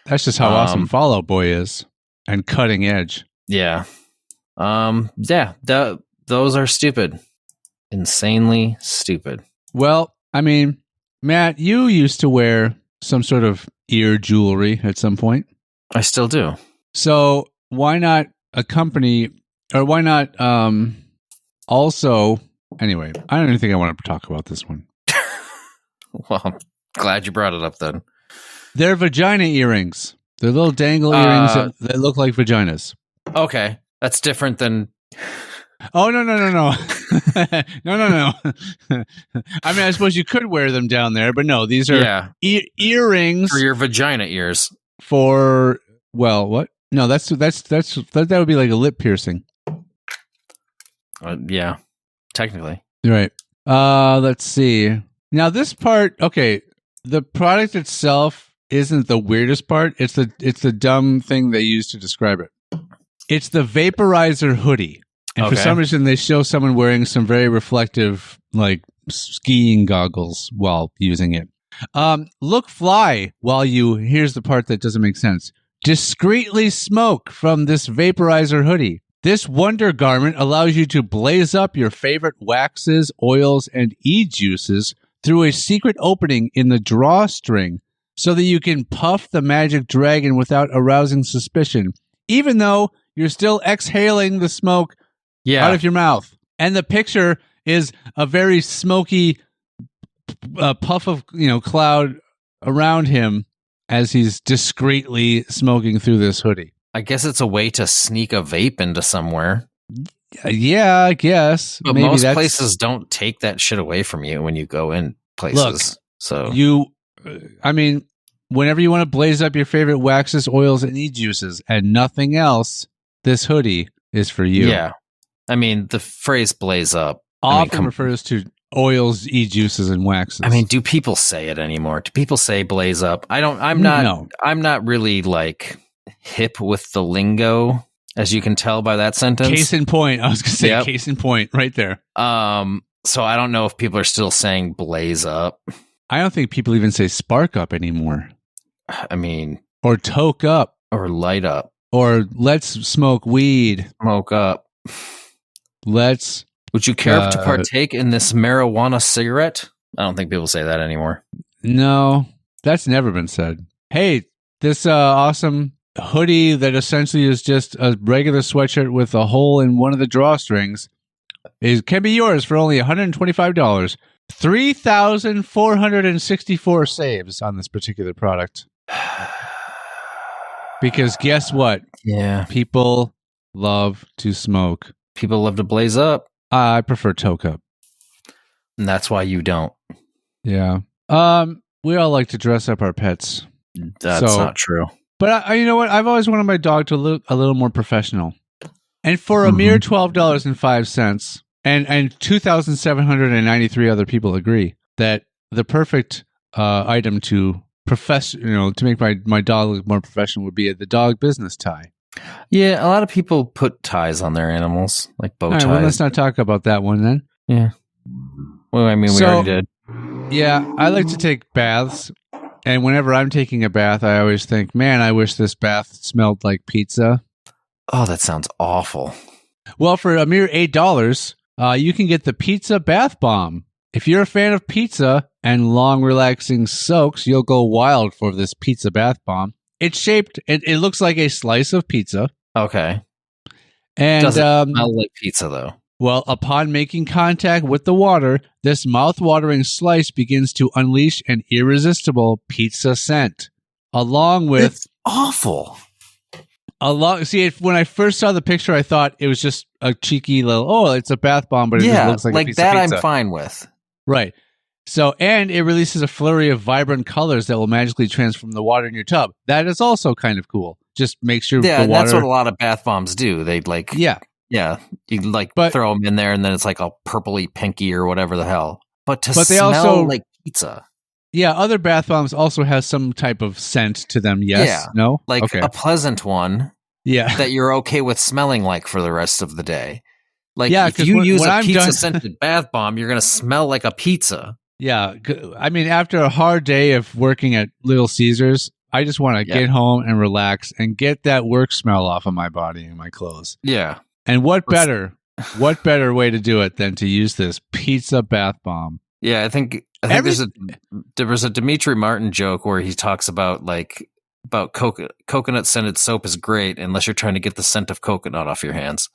That's just how awesome Fall Out Boy is. And cutting edge. Yeah. Those are stupid. Insanely stupid. Well, I mean, Matt, you used to wear some sort of ear jewelry at some point. I still do. So why not a company, or why not also, anyway, I don't even think I want to talk about this one. Well, I'm glad you brought it up then. They're vagina earrings. They're little dangle earrings that look like vaginas. Okay. That's different than... Oh, no. No. I mean, I suppose you could wear them down there, but no, these are earrings. For your vagina ears. For, well, what? No, that would be like a lip piercing. Yeah, technically. Right. Let's see. Now this part, okay, the product itself isn't the weirdest part. It's the dumb thing they use to describe it. It's the vaporizer hoodie. And for some reason, they show someone wearing some very reflective, like, skiing goggles while using it. Look fly while you, here's the part that doesn't make sense, discreetly smoke from this vaporizer hoodie. This wonder garment allows you to blaze up your favorite waxes, oils, and e-juices through a secret opening in the drawstring so that you can puff the magic dragon without arousing suspicion, even though you're still exhaling the smoke out of your mouth. And the picture is a very smoky puff of cloud around him as he's discreetly smoking through this hoodie. I guess it's a way to sneak a vape into somewhere. Yeah, I guess. But maybe most places don't take that shit away from you when you go in places. Look, so I mean, whenever you want to blaze up your favorite waxes, oils, and e-juices and nothing else, this hoodie is for you. Yeah. I mean, the phrase blaze up often refers to oils, e-juices, and waxes. I mean, do people say it anymore? Do people say blaze up? I'm not really like hip with the lingo, as you can tell by that sentence. Case in point. I was going to say case in point right there. So I don't know if people are still saying blaze up. I don't think people even say spark up anymore. I mean, or toke up, or light up, or let's smoke weed. Smoke up. Would you care to partake in this marijuana cigarette? I don't think people say that anymore. No, that's never been said. Hey, this awesome hoodie that essentially is just a regular sweatshirt with a hole in one of the drawstrings can be yours for only $125. 3,464 saves on this particular product. Because guess what? Yeah. People love to smoke. People love to blaze up. I prefer toke up. And that's why you don't. Yeah. We all like to dress up our pets. That's not true. But you know what? I've always wanted my dog to look a little more professional. And for a mere $12.05, and 2,793 other people agree that the perfect item to to make my dog look more professional would be the dog business tie. Yeah, a lot of people put ties on their animals, like bow ties. Well, let's not talk about that one then. Yeah. Well, I mean, we already did. Yeah, I like to take baths, and whenever I'm taking a bath, I always think, man, I wish this bath smelled like pizza. Oh, that sounds awful. Well, for a mere $8, you can get the Pizza Bath Bomb. If you're a fan of pizza and long, relaxing soaks, you'll go wild for this Pizza Bath Bomb. It's shaped, it looks like a slice of pizza. Okay. And doesn't smell like pizza, though. Well, upon making contact with the water, this mouth-watering slice begins to unleash an irresistible pizza scent. Along with... It's awful. When I first saw the picture, I thought it was just a cheeky little, it's a bath bomb, but it just looks like a piece of pizza. I'm fine with. Right. So, and it releases a flurry of vibrant colors that will magically transform the water in your tub. That is also kind of cool. just make sure Yeah, the and water. that's what a lot of bath bombs do. They you throw them in there, and then it's like a purpley pinky or whatever the hell. But they smell also like pizza. Yeah, other bath bombs also has some type of scent to them. Yes, yeah, no, like a pleasant one. Yeah, that you're okay with smelling like for the rest of the day. Like if you use a pizza scented bath bomb, you're gonna smell like a pizza. Yeah, I mean, after a hard day of working at Little Caesars, I just want to get home and relax and get that work smell off of my body and my clothes. Yeah. And what better way to do it than to use this pizza bath bomb? Yeah, I think there was a Dimitri Martin joke where he talks about coconut scented soap is great unless you're trying to get the scent of coconut off your hands.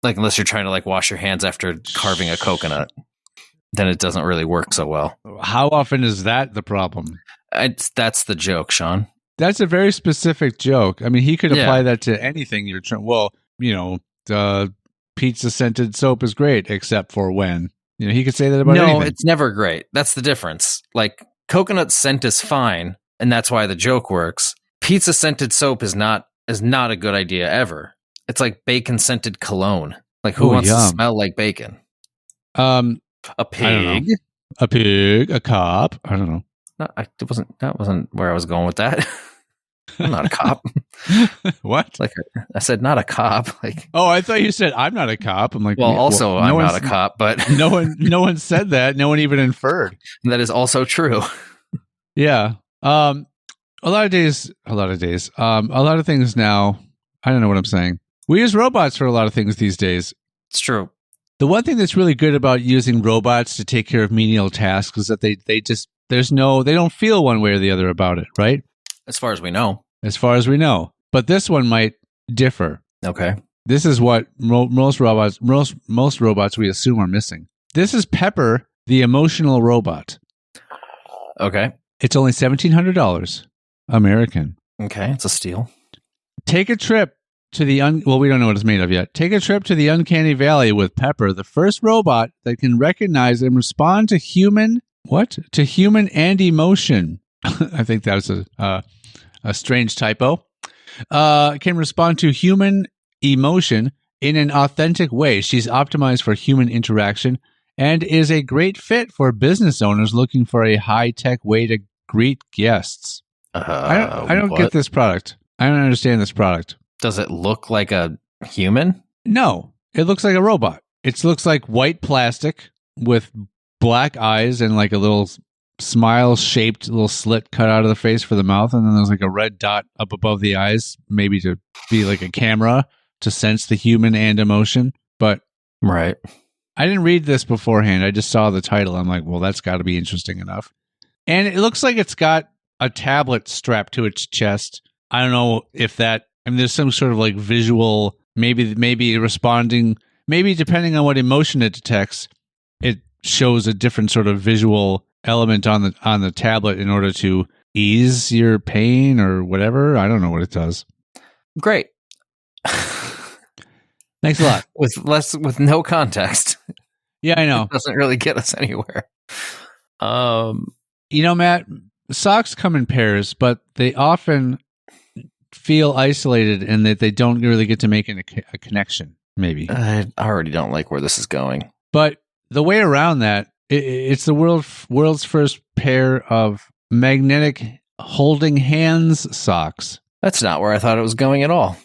Like unless you're trying to wash your hands after carving a coconut, then it doesn't really work so well. How often is that the problem? That's the joke, Sean. That's a very specific joke. I mean, he could apply that to anything you're trying. Well, the pizza scented soap is great, except for when he could say that about anything. No, it's never great. That's the difference. Like coconut scent is fine, and that's why the joke works. Pizza scented soap is not a good idea ever. It's like bacon scented cologne. Like who wants to smell like bacon? A pig, a cop. I don't know. That wasn't where I was going with that. I'm not a cop. What? Like I said, not a cop. Like, oh, I thought you said I'm not a cop. I'm like, I'm not a cop, but no one said that. No one even inferred. That is also true. Yeah. A lot of things now. I don't know what I'm saying. We use robots for a lot of things these days. It's true. The one thing that's really good about using robots to take care of menial tasks is that they don't feel one way or the other about it, right? As far as we know. But this one might differ. Okay. This is what most robots we assume are missing. This is Pepper, the emotional robot. Okay. It's only $1,700 American. Okay, it's a steal. Take a trip to we don't know what it's made of yet. Take a trip to the uncanny valley with Pepper, the first robot that can recognize and respond to human and emotion. I think that's a strange typo. Can respond to human emotion in an authentic way. She's optimized for human interaction and is a great fit for business owners looking for a high-tech way to greet guests. I don't get this product. I don't understand this product. Does it look like a human? No, it looks like a robot. It looks like white plastic with black eyes and like a little smile-shaped little slit cut out of the face for the mouth, and then there's like a red dot up above the eyes, maybe to be like a camera to sense the human and emotion. But right, I didn't read this beforehand. I just saw the title. I'm like, well, that's got to be interesting enough. And it looks like it's got a tablet strapped to its chest. I don't know if that. I mean, there's some sort of like visual, maybe responding, maybe depending on what emotion it detects, it shows a different sort of visual element on the tablet in order to ease your pain or whatever. I don't know what it does. Great. Thanks a lot. With no context. Yeah, I know. It doesn't really get us anywhere. Matt, socks come in pairs, but they often feel isolated and that they don't really get to make a connection, maybe. I already don't like where this is going. But the way around that, it's the world's first pair of magnetic holding hands socks. That's not where I thought it was going at all.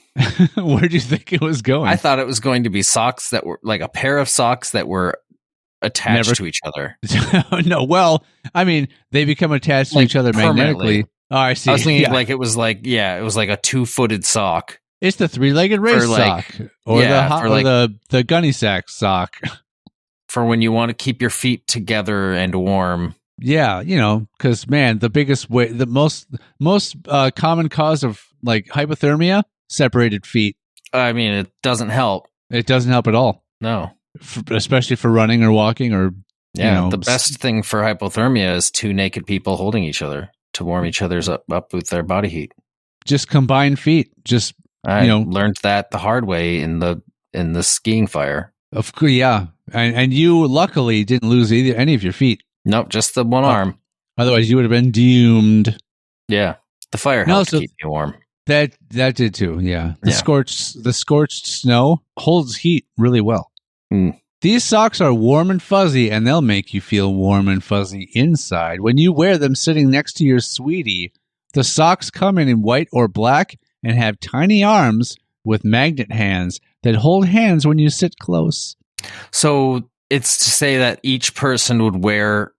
Where do you think it was going? I thought it was going to be socks that were like a pair of socks that were attached to each other. No, well, I mean, they become attached to each other magnetically. Oh, I see. I was thinking it was like a 2-footed sock. It's the 3-legged race sock, or the gunny sack sock for when you want to keep your feet together and warm. Yeah, because man, the biggest way, the most common cause of like hypothermia, separated feet. I mean, it doesn't help. It doesn't help at all. No, especially for running or walking or the best thing for hypothermia is 2 naked people holding each other to warm each other's up with their body heat. Just combined feet. I learned that the hard way in the skiing fire. Of course, yeah, and you luckily didn't lose any of your feet. Nope, just the one arm. Otherwise, you would have been doomed. Yeah, the fire helped keep me warm. That did too. Yeah. The Yeah. scorched snow holds heat really well. Mm. These socks are warm and fuzzy, and they'll make you feel warm and fuzzy inside. When you wear them sitting next to your sweetie, the socks come in white or black and have tiny arms with magnet hands that hold hands when you sit close. So it's to say that each person would wear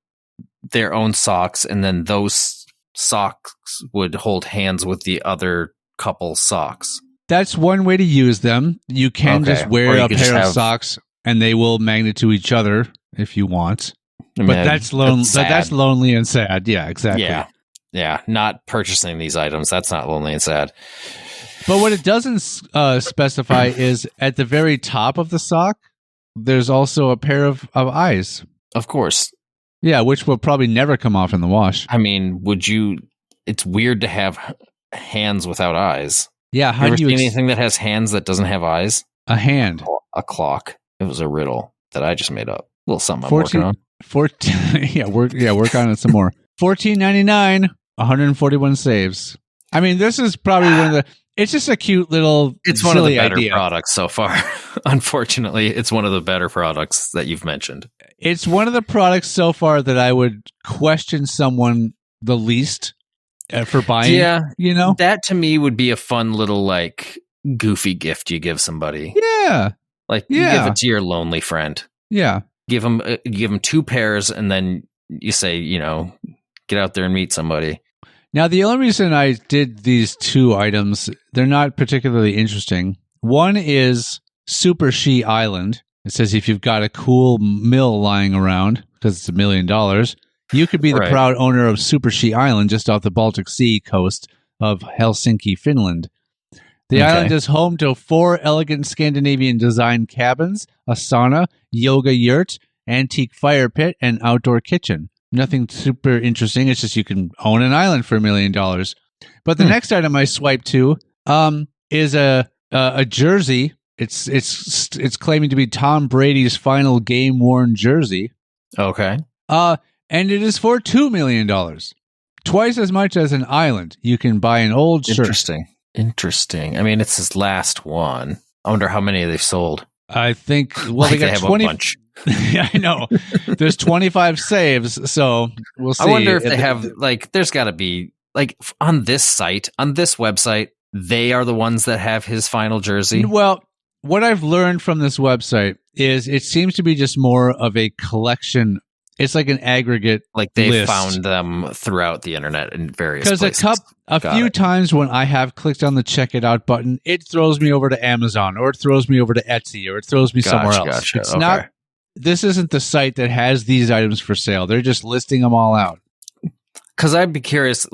their own socks, and then those socks would hold hands with the other couple socks. That's one way to use them. You can just wear a pair of socks, and they will magnet to each other if you want. But that's lonely. That's lonely and sad. Yeah, exactly. Yeah. Not purchasing these items. That's not lonely and sad. But what it doesn't specify is at the very top of the sock, there's also a pair of eyes. Of course. Yeah, which will probably never come off in the wash. I mean, it's weird to have hands without eyes. Yeah, how do you see anything that has hands that doesn't have eyes? A hand. A clock. It was a riddle that I just made up. A little something I'm working on. 14 work on it some more. $14.99, 141 saves. I mean, this is probably one of the... It's just a cute little It's one of the better products so far. Unfortunately, it's one of the better products that you've mentioned. It's one of the products so far that I would question someone the least for buying. Yeah, you know? That to me would be a fun little, like, goofy gift you give somebody. Yeah. Like, you give it to your lonely friend. Yeah. Give them 2 pairs, and then you say, get out there and meet somebody. Now, the only reason I did these 2 items, they're not particularly interesting. One is Super She Island. It says if you've got a cool mill lying around, because it's $1 million, you could be the proud owner of Super She Island just off the Baltic Sea coast of Helsinki, Finland. The island is home to 4 elegant Scandinavian design cabins, a sauna, yoga yurt, antique fire pit, and outdoor kitchen. Nothing super interesting. It's just you can own an island for $1 million. But the next item I swiped to is a jersey. It's claiming to be Tom Brady's final game worn jersey. Okay. And it is for $2 million. Twice as much as an island. You can buy an old shirt. Interesting. I mean, it's his last one. I wonder how many they've sold. I think they got 20. A bunch. Yeah, I know. There's 25 saves, so we'll see. I wonder if they have there's got to be on this website, they are the ones that have his final jersey. Well, what I've learned from this website is it seems to be just more of a collection. It's like an aggregate they found them throughout the internet in various places. Because a few times when I have clicked on the check it out button, it throws me over to Amazon, or it throws me over to Etsy, or it throws me somewhere else. Gotcha. It's not. This isn't the site that has these items for sale. They're just listing them all out. Because I'd be curious,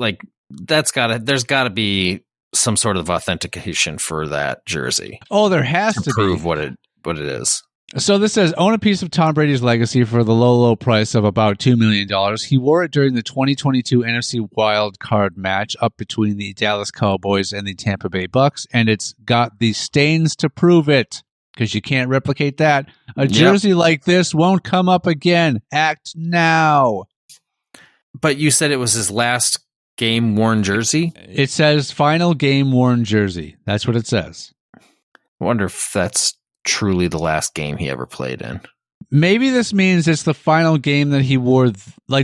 there's got to be some sort of authentication for that jersey. Oh, there has to prove be. what it is. So this says, own a piece of Tom Brady's legacy for the low price of about $2 million. He wore it during the 2022 NFC Wild Card match up between the Dallas Cowboys and the Tampa Bay Bucks, and it's got the stains to prove it, because you can't replicate that. A jersey like this won't come up again. Act now. But you said it was his last game-worn jersey? It says final game-worn jersey. That's what it says. I wonder if that's truly the last game he ever played in. Maybe this means it's the final game that he wore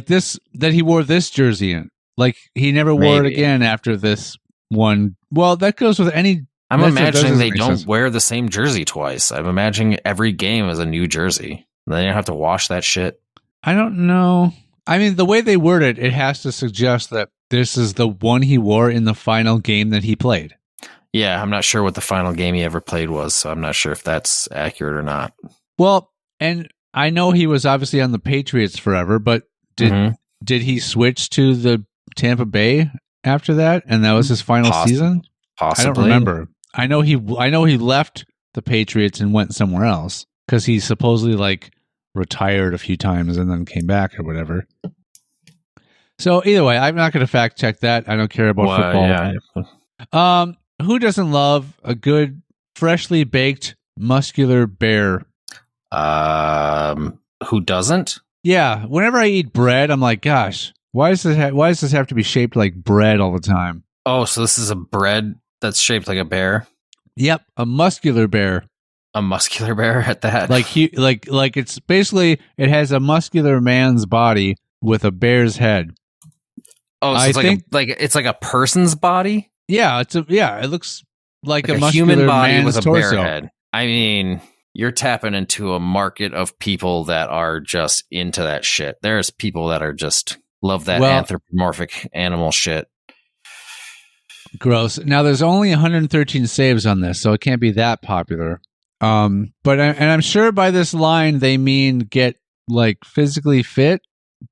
this jersey in. Like, he never wore it again after this one. Well, that goes with any... I'm imagining they don't wear the same jersey twice. I'm imagining every game is a new jersey. Then you have to wash that shit. I don't know. I mean, the way they word it, it has to suggest that this is the one he wore in the final game that he played. Yeah, I'm not sure what the final game he ever played was, so I'm not sure if that's accurate or not. Well, and I know he was obviously on the Patriots forever, but did he switch to the Tampa Bay after that, and that was his final season? Possibly. I don't remember. I know he left the Patriots and went somewhere else because he supposedly retired a few times and then came back or whatever. So either way, I'm not going to fact check that. I don't care about football. Yeah. Who doesn't love a good, freshly baked, muscular bear? Who doesn't? Yeah. Whenever I eat bread, I'm like, gosh, why does this have to be shaped like bread all the time? Oh, so this is a bread That's shaped like a bear. Yep, a muscular bear. A muscular bear at that. Like it's basically it has a muscular man's body with a bear's head. Oh, so it's like a person's body? Yeah, it looks like a muscular human body man's with a torso. bear head. I mean, you're tapping into a market of people that are just into that shit. There's people that are just love that anthropomorphic animal shit. Gross. Now there's only 113 saves on this, so it can't be that popular. But I'm sure by this line they mean get like physically fit,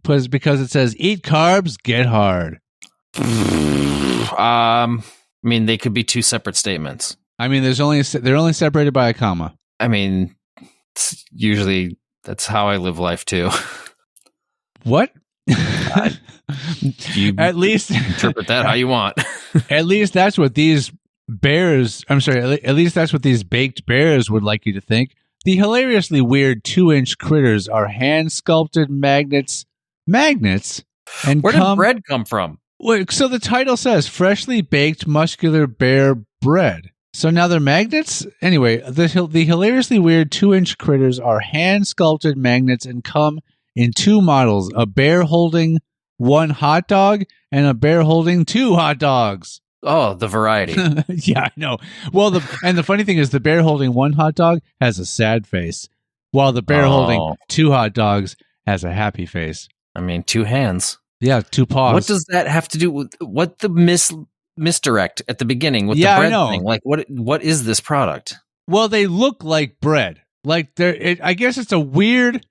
because it says eat carbs, get hard. I mean, they could be two separate statements. I mean, they're only separated by a comma. I mean, usually that's how I live life too. What? You at least interpret that how you want. At least that's what these bears. I'm sorry. At least that's what these baked bears would like you to think. The hilariously weird 2-inch critters are hand sculpted magnets. And where did bread come from? So the title says freshly baked muscular bear bread. So now they're magnets? Anyway, the hilariously weird 2-inch critters are hand-sculpted magnets and come in two models, a bear holding one hot dog and a bear holding two hot dogs. Oh, the variety. Yeah, I know. Well, the funny thing is the bear holding one hot dog has a sad face, while the bear holding two hot dogs has a happy face. I mean, two hands. Yeah, two paws. What does that have to do with what the misdirect at the beginning with the bread thing? Like, what is this product? Well, they look like bread. Like I guess it's a weird.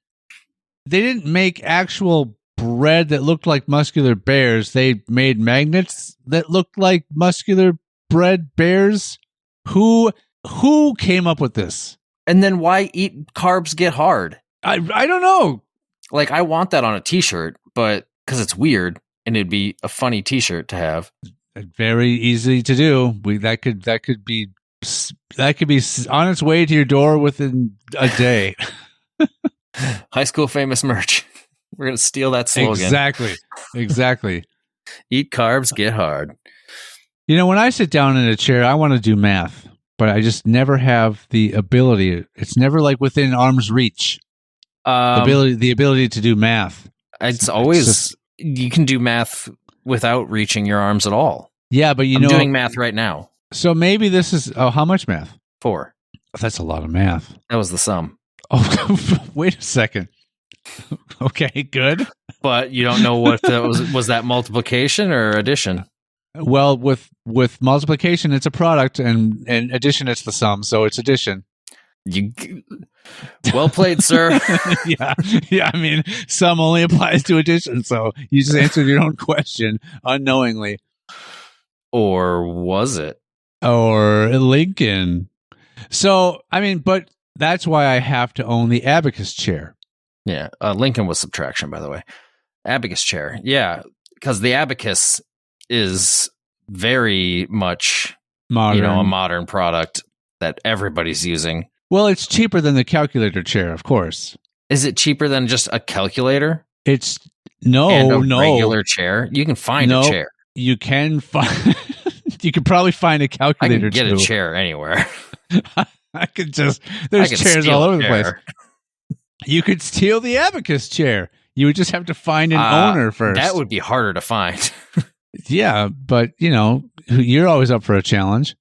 They didn't make actual bread that looked like muscular bears. They made magnets that looked like muscular bread bears. Who came up with this? And then why eat carbs get hard? I don't know. Like, I want that on a t-shirt, but because it's weird and it'd be a funny t-shirt to have. Very easy to do. That could be on its way to your door within a day. High school famous merch. We're gonna steal that slogan. Exactly. Eat carbs, get hard. You know, when I sit down in a chair, I want to do math, but I just never have the ability. It's never like within arm's reach. The ability to do math. It's always you can do math without reaching your arms at all. Yeah, but I'm doing math right now. So maybe this is how much math? 4. That's a lot of math. That was the sum. Oh, wait a second. Okay, good. But you don't know what that was that multiplication or addition? Well, with multiplication, it's a product, and addition, it's the sum, so it's addition. Well played, sir. Yeah. I mean, sum only applies to addition, so you just answered your own question unknowingly. Or was it? Or Lincoln. So, I mean, but that's why I have to own the abacus chair. Yeah, Lincoln was subtraction, by the way. Abacus chair, yeah, because the abacus is very much modern. A modern product that everybody's using. Well, it's cheaper than the calculator chair, of course. Is it cheaper than just a calculator? It's regular chair. You can find a chair. You can find. You could probably find a calculator. I can get a chair anywhere. I could just. There's chairs all over the place. You could steal the abacus chair. You would just have to find an owner first. That would be harder to find. Yeah, but you're always up for a challenge.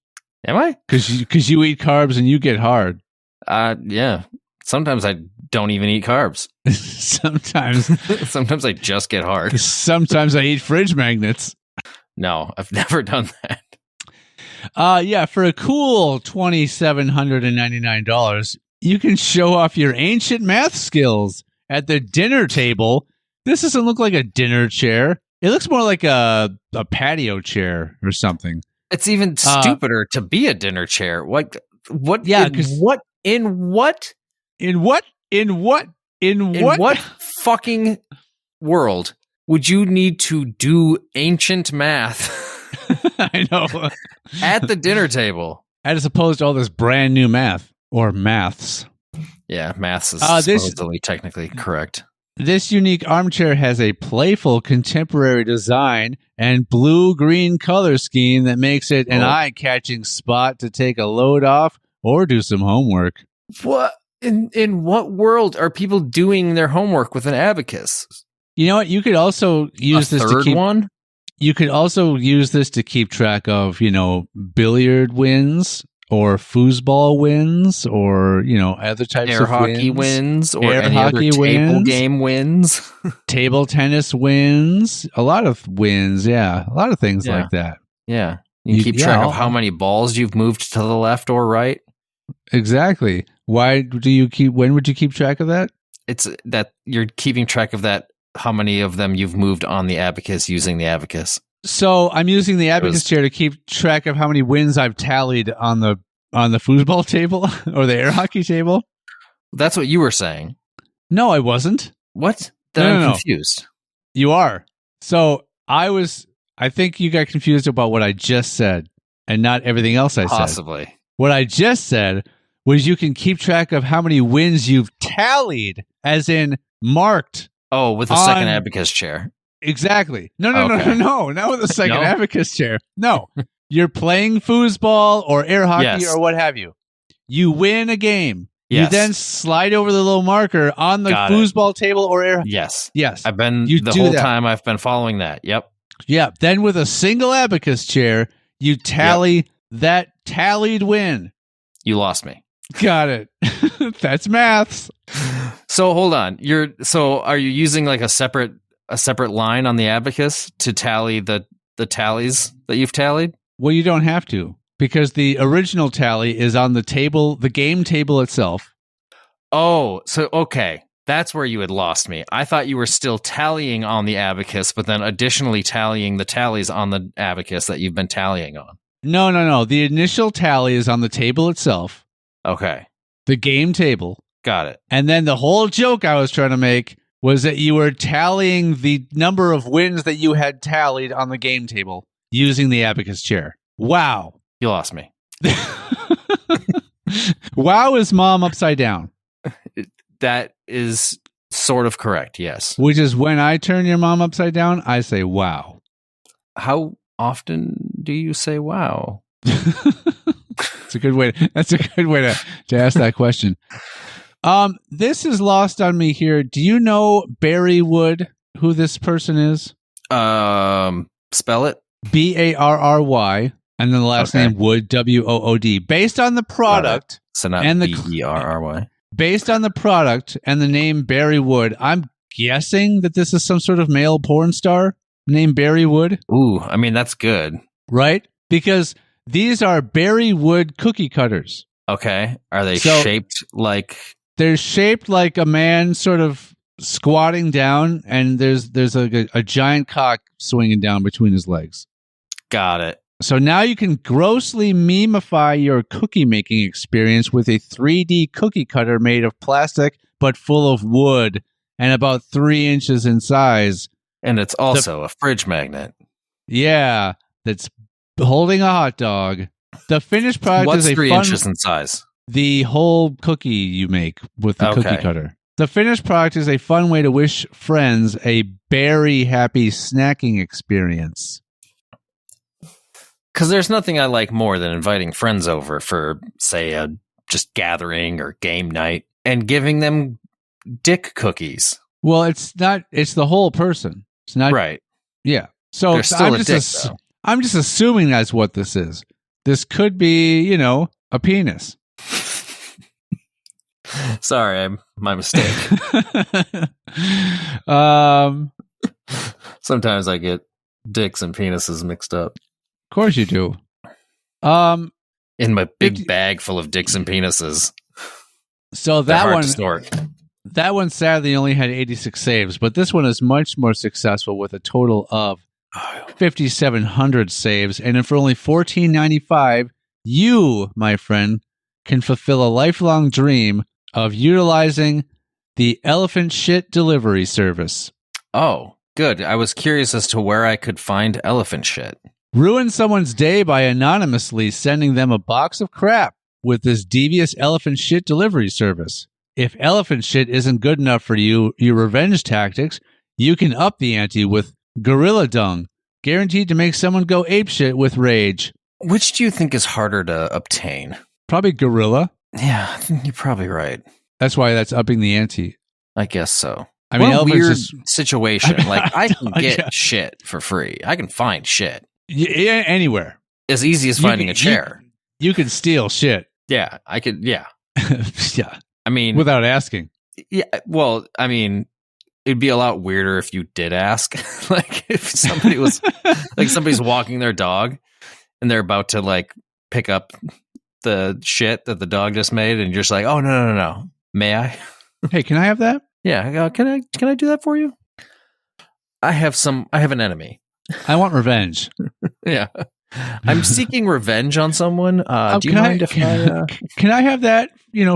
Am I? Because you eat carbs and you get hard. Yeah. Sometimes I don't even eat carbs. Sometimes I just get hard. Sometimes I eat fridge magnets. No, I've never done that. Yeah, for a cool $2,799, you can show off your ancient math skills at the dinner table. This doesn't look like a dinner chair. It looks more like a patio chair or something. It's even stupider to be a dinner chair. What? Yeah, In what fucking world would you need to do ancient math? I know. At the dinner table. As opposed to all this brand new math or maths. Yeah, maths is supposedly technically correct. This unique armchair has a playful contemporary design and blue-green color scheme that makes it an eye-catching spot to take a load off or do some homework. What in what world are people doing their homework with an abacus? You know what? You could also use this to keep one. You could also use this to keep track of, billiard wins or foosball wins or, other types air of hockey wins or air any hockey other table wins. game wins. Table tennis wins. A lot of wins. Yeah. A lot of things like that. Yeah. You keep track of how many balls you've moved to the left or right. Exactly. When would you keep track of that? It's that you're keeping track of that. How many of them you've moved on the abacus using the abacus? So I'm using the abacus chair to keep track of how many wins I've tallied on the foosball table or the air hockey table. That's what you were saying. No, I wasn't. What? Then I'm confused. You are. So I think you got confused about what I just said and not everything else I said. Possibly. What I just said was you can keep track of how many wins you've tallied, as in marked. Oh, with a second abacus chair. Exactly. No. Not with a second abacus chair. No. You're playing foosball or air hockey or what have you. You win a game. Yes. You then slide over the little marker on the foosball table or air. Yes. I've been the whole time I've been following that. Yep. Yeah. Then with a single abacus chair, you tally that tallied win. You lost me. Got it. That's maths. So hold on. Are you using like a separate line on the abacus to tally the tallies that you've tallied? Well, you don't have to, because the original tally is on the table, the game table itself. Oh, so okay. That's where you had lost me. I thought you were still tallying on the abacus, but then additionally tallying the tallies on the abacus that you've been tallying on. No. The initial tally is on the table itself. Okay. The game table. Got it. And then the whole joke I was trying to make was that you were tallying the number of wins that you had tallied on the game table using the abacus chair. Wow. You lost me. Wow is mom upside down. That is sort of correct, yes. Which is when I turn your mom upside down, I say wow. How often do you say wow? That's a good way to ask that question. This is lost on me here. Do you know Barry Wood, who this person is? Spell it. Barry, and then the last name Wood, Wood. Based on the product, so not Berry. Based on the product and the name Barry Wood, I'm guessing that this is some sort of male porn star named Barry Wood. Ooh, I mean that's good, right? Because these are Barry Wood cookie cutters. Okay, are they shaped like? They're shaped like a man sort of squatting down, and there's a giant cock swinging down between his legs. Got it. So now you can grossly memify your cookie making experience with a 3D cookie cutter made of plastic but full of wood and about 3 inches in size. And it's also a fridge magnet. Yeah, that's holding a hot dog. The finished product is 3 inches in size? The whole cookie you make with the cookie cutter. The finished product is a fun way to wish friends a berry happy snacking experience. Because there's nothing I like more than inviting friends over for, say, a just gathering or game night and giving them dick cookies. Well, it's not. It's the whole person. It's not right. Yeah. So there's still a dick, I'm just assuming that's what this is. This could be, a penis. Sorry, my mistake. Sometimes I get dicks and penises mixed up. Of course you do. In my big bag full of dicks and penises. So that one sadly only had 86 saves, but this one is much more successful with a total of 5,700 saves, and for only $14.95, you, my friend, can fulfill a lifelong dream of utilizing the elephant shit delivery service. Oh, good. I was curious as to where I could find elephant shit. Ruin someone's day by anonymously sending them a box of crap with this devious elephant shit delivery service. if elephant shit isn't good enough for your revenge tactics, you can up the ante with gorilla dung, guaranteed to make someone go apeshit with rage. Which do you think is harder to obtain? Probably gorilla. Yeah, I think you're probably right. That's why that's upping the ante. I guess so. I mean, what a weird just, situation. I can get shit for free. I can find shit. Yeah, anywhere. As easy as finding a chair. You can steal shit. Yeah, I could. Yeah. Yeah. I mean, without asking. Yeah. Well, I mean, it'd be a lot weirder if you did ask. Like if somebody was like somebody's walking their dog and they're about to like pick up the shit that the dog just made, and you're just like, oh no. May I? Hey, can I have that? Yeah. Can I do that for you? I have an enemy. I want revenge. Yeah. I'm seeking revenge on someone. Do you mind if I... Can I have that,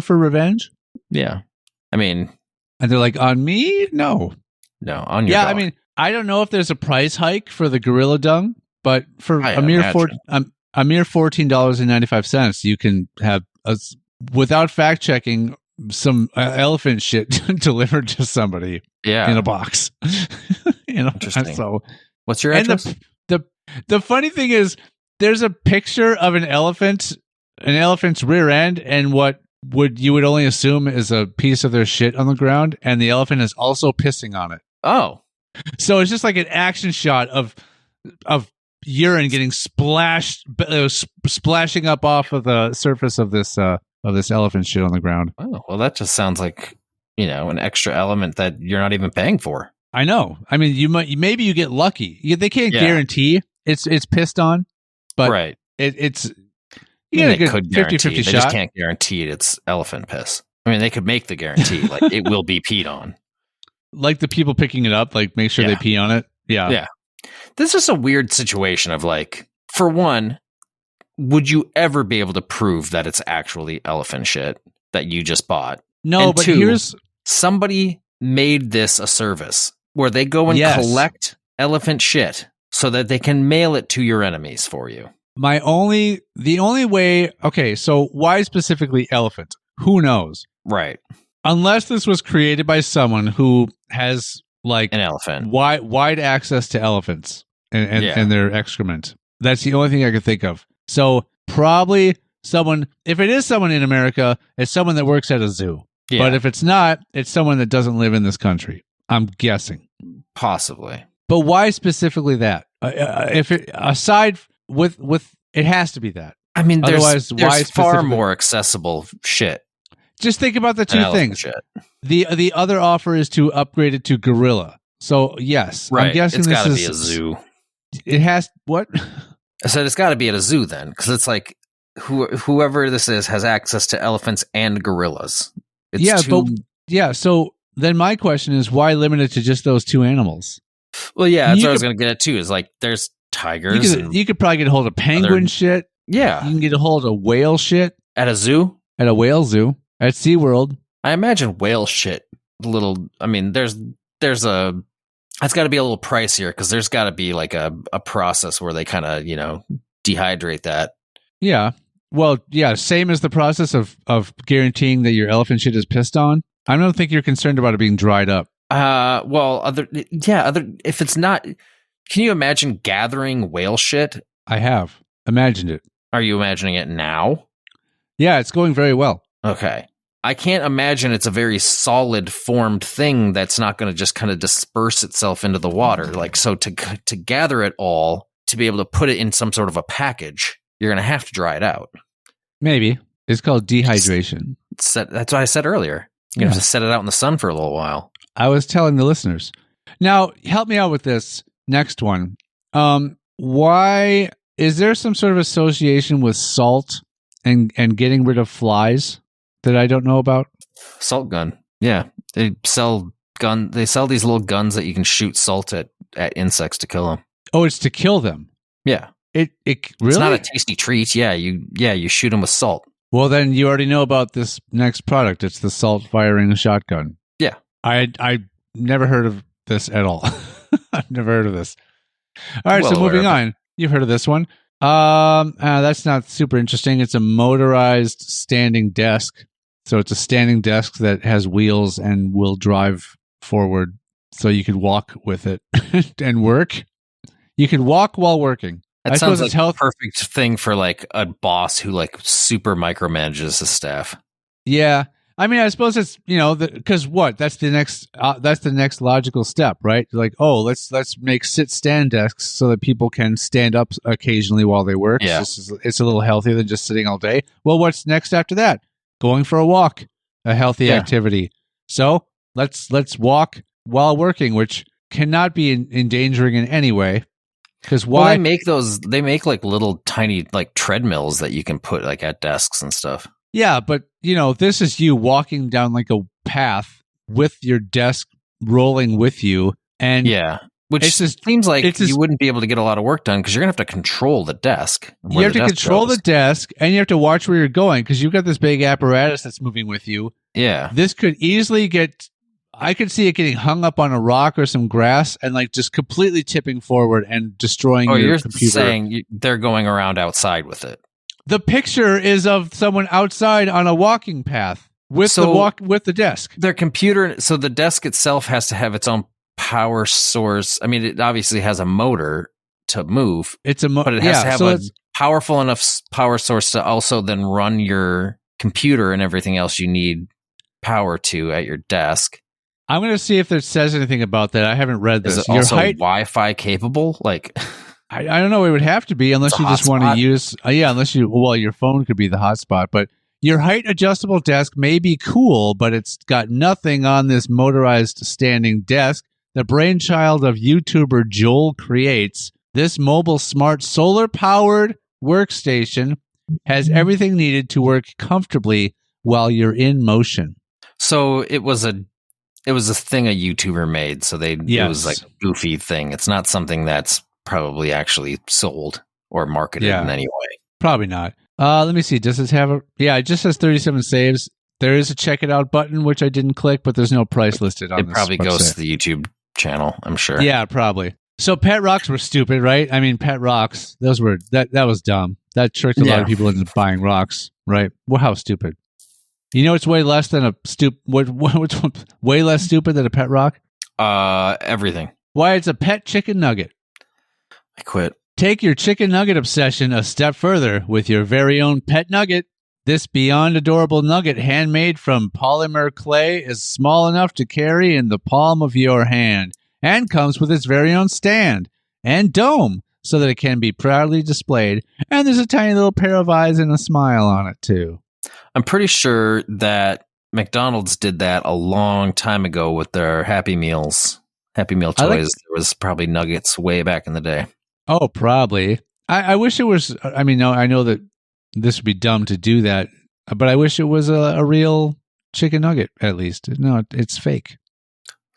for revenge? Yeah. I mean... And they're like, on me? No. No, on your dog. I mean, I don't know if there's a price hike for the gorilla dung, but for a mere $14.95, you can have, without fact-checking, some elephant shit delivered to somebody in a box. Interesting. So, what's your address? The funny thing is, there's a picture of an elephant's rear end, and what you would only assume is a piece of their shit on the ground, and the elephant is also pissing on it. Oh, so it's just like an action shot of urine getting splashing up off of the surface of this elephant shit on the ground. Oh, well, that just sounds like an extra element that you're not even paying for. I know. I mean, maybe you get lucky. They can't guarantee it's pissed on, but right. It's you get a good 50-50 shot. They just can't guarantee it's elephant piss. I mean, they could make the guarantee like it will be peed on. Like the people picking it up, like make sure they pee on it. Yeah. Yeah. This is a weird situation of like, for one, would you ever be able to prove that it's actually elephant shit that you just bought? No, and but two, somebody made this a service where they go and collect elephant shit so that they can mail it to your enemies for you. The only way, okay, so why specifically elephant? Who knows? Right. Unless this was created by someone who has like an elephant, wide access to elephants and their excrement. That's the only thing I could think of. So probably someone, if it is someone in America, it's someone that works at a zoo. Yeah. But if it's not, it's someone that doesn't live in this country. I'm guessing. Possibly. But why specifically that? If it, aside with it has to be that. I mean, there's far more accessible shit. Just think about the two things. Shit. The other offer is to upgrade it to gorilla. So yes, right. I'm guessing it's this gotta be a zoo. It has what? I said it's got to be at a zoo then, because it's like whoever this is has access to elephants and gorillas. So then my question is, why limit it to just those two animals? Well, yeah, that's what I was going to get at too. Is like there's tigers. You could probably get a hold of penguin shit. Yeah, you can get a hold of whale shit at a zoo. At a whale zoo at SeaWorld. I imagine whale shit. I mean, there's a. It's got to be a little pricier because there's got to be like a process where they kind of dehydrate that. Yeah. Well, yeah. Same as the process of guaranteeing that your elephant shit is pissed on. I don't think you're concerned about it being dried up. If it's not, can you imagine gathering whale shit? I have imagined it. Are you imagining it now? Yeah, it's going very well. Okay. I can't imagine it's a very solid formed thing that's not going to just kind of disperse itself into the water. Like, so to gather it all, to be able to put it in some sort of a package, you're going to have to dry it out. Maybe. It's called dehydration. That's what I said earlier. You're going to have to set it out in the sun for a little while. I was telling the listeners. Now, help me out with this next one. Why is there some sort of association with salt and getting rid of flies that I don't know about? Salt gun. Yeah. They sell these little guns that you can shoot salt at insects to kill them. Oh, it's to kill them. Yeah. It really? It's not a tasty treat. Yeah, you shoot them with salt. Well, then you already know about this next product. It's the salt firing shotgun. Yeah. I never heard of this at all. I've never heard of this. All right, so moving on. You've heard of this one. That's not super interesting. It's a motorized standing desk So it's a standing desk that has wheels and will drive forward, so you could walk with it and work. You could walk while working. That sounds like a perfect thing for like a boss who like super micromanages his staff. Yeah. I mean, I suppose it's, because that's the next logical step, right? Like, oh, let's make sit-stand desks so that people can stand up occasionally while they work. Yeah. It's a little healthier than just sitting all day. Well, what's next after that? Going for a walk, a healthy activity. So let's walk while working, which cannot be endangering in any way. Because why? Well, they make like little tiny like treadmills that you can put like at desks and stuff. Yeah, but this is you walking down like a path with your desk rolling with you, and which seems like you wouldn't be able to get a lot of work done because you're gonna have to control the desk. You have to control the desk, and you have to watch where you're going because you've got this big apparatus that's moving with you. Yeah, this could easily get. I could see it getting hung up on a rock or some grass and like just completely tipping forward and destroying your computer. You're saying they're going around outside with it. The picture is of someone outside on a walking path with the desk. Their computer, so the desk itself has to have its own power source. I mean, it obviously has a motor to move. But it has to have a powerful enough power source to also then run your computer and everything else you need power to at your desk. I'm going to see if it says anything about that. I haven't read this. Is it also Wi-Fi capable? Like, I don't know. It would have to be unless you just want to use. Your phone could be the hotspot. But your height adjustable desk may be cool, but it's got nothing on this motorized standing desk. The brainchild of YouTuber Joel Creates, this mobile smart solar powered workstation has everything needed to work comfortably while you're in motion. So it was a thing a YouTuber made. So it was like a goofy thing. It's not something that's probably actually sold or marketed in any way. Probably not. Let me see. Does this have it just says 37 saves. There is a check it out button, which I didn't click, but there's no price listed on this. It probably goes to the YouTube channel, I'm sure. Yeah, probably. So pet rocks were stupid, right? I mean, pet rocks, that was dumb. That tricked a lot of people into buying rocks, right? Well, how stupid. It's way less than what's way less stupid than a pet rock? Everything. Why, it's a pet chicken nugget. I quit. Take your chicken nugget obsession a step further with your very own pet nugget. This beyond adorable nugget, handmade from polymer clay, is small enough to carry in the palm of your hand and comes with its very own stand and dome so that it can be proudly displayed. And there's a tiny little pair of eyes and a smile on it, too. I'm pretty sure that McDonald's did that a long time ago with their Happy Meal toys. There was probably nuggets way back in the day. Oh, probably. I wish it was. I mean, no, I know that this would be dumb to do that, but I wish it was a real chicken nugget, at least. No, it's fake.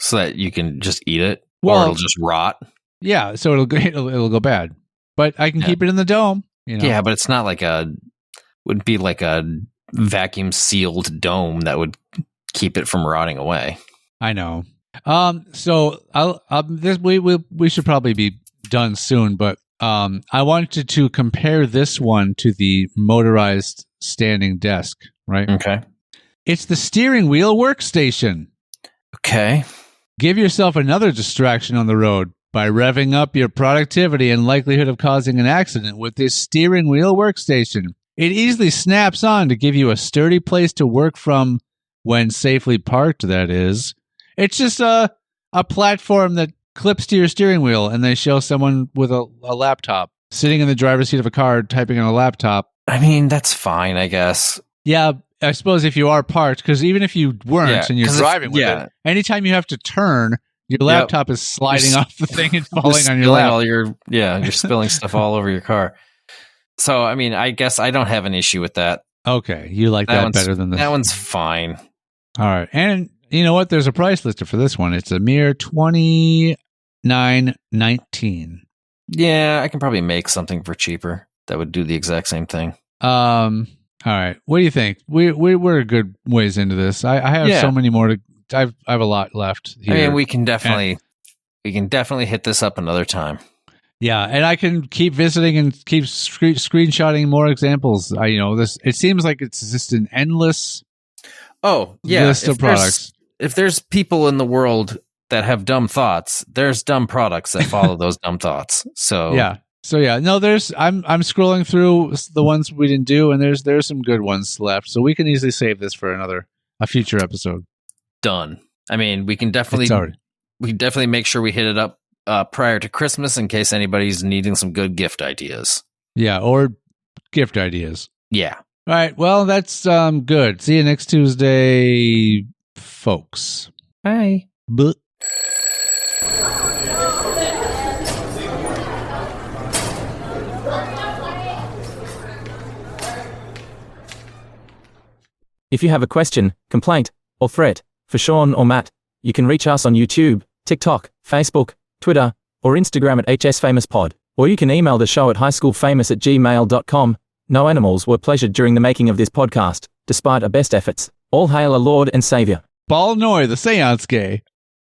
So that you can just eat it, or it'll just rot. Yeah, so it'll go bad. But I can keep it in the dome. Yeah, but it's not like wouldn't be like a vacuum sealed dome that would keep it from rotting away. I know. So we should probably be done soon, but I wanted to compare this one to the motorized standing desk, right? Okay. It's the steering wheel workstation. Okay. Give yourself another distraction on the road by revving up your productivity and likelihood of causing an accident with this steering wheel workstation. It easily snaps on to give you a sturdy place to work from when safely parked, that is. It's just a platform that clips to your steering wheel, and they show someone with a laptop sitting in the driver's seat of a car typing on a laptop. I mean, that's fine, I guess. Yeah, I suppose if you are parked, because even if you weren't and you're driving with it, anytime you have to turn, your laptop is sliding off the thing and falling on your lap. You're spilling stuff all over your car. So, I mean, I guess I don't have an issue with that. Okay, you like that better than this. That one's fine. All right, and you know what? There's a price listed for this one. It's a mere $29.19. Yeah, I can probably make something for cheaper that would do the exact same thing. All right. What do you think? We're a good ways into this. I have so many more to. I have a lot left here. I mean, we can definitely hit this up another time. Yeah, and I can keep visiting and keep screenshotting more examples. It seems like it's just an endless Oh, yeah. list of products. If there's people in the world that have dumb thoughts, there's dumb products that follow those dumb thoughts. So yeah. So yeah, no, I'm scrolling through the ones we didn't do, and there's some good ones left. So we can easily save this for a future episode. Done. I mean, we can definitely make sure we hit it up prior to Christmas in case anybody's needing some good gift ideas. Yeah, or gift ideas. Yeah. All right. Well, that's good. See you next Tuesday, folks. Bye. But if you have a question, complaint, or threat for Sean or Matt, you can reach us on YouTube, TikTok, Facebook, Twitter, or Instagram at hsfamouspod. Or you can email the show at highschoolfamous@gmail.com. No animals were pleasured during the making of this podcast, despite our best efforts. All hail our Lord and Savior. Ball Noy, the seance gay.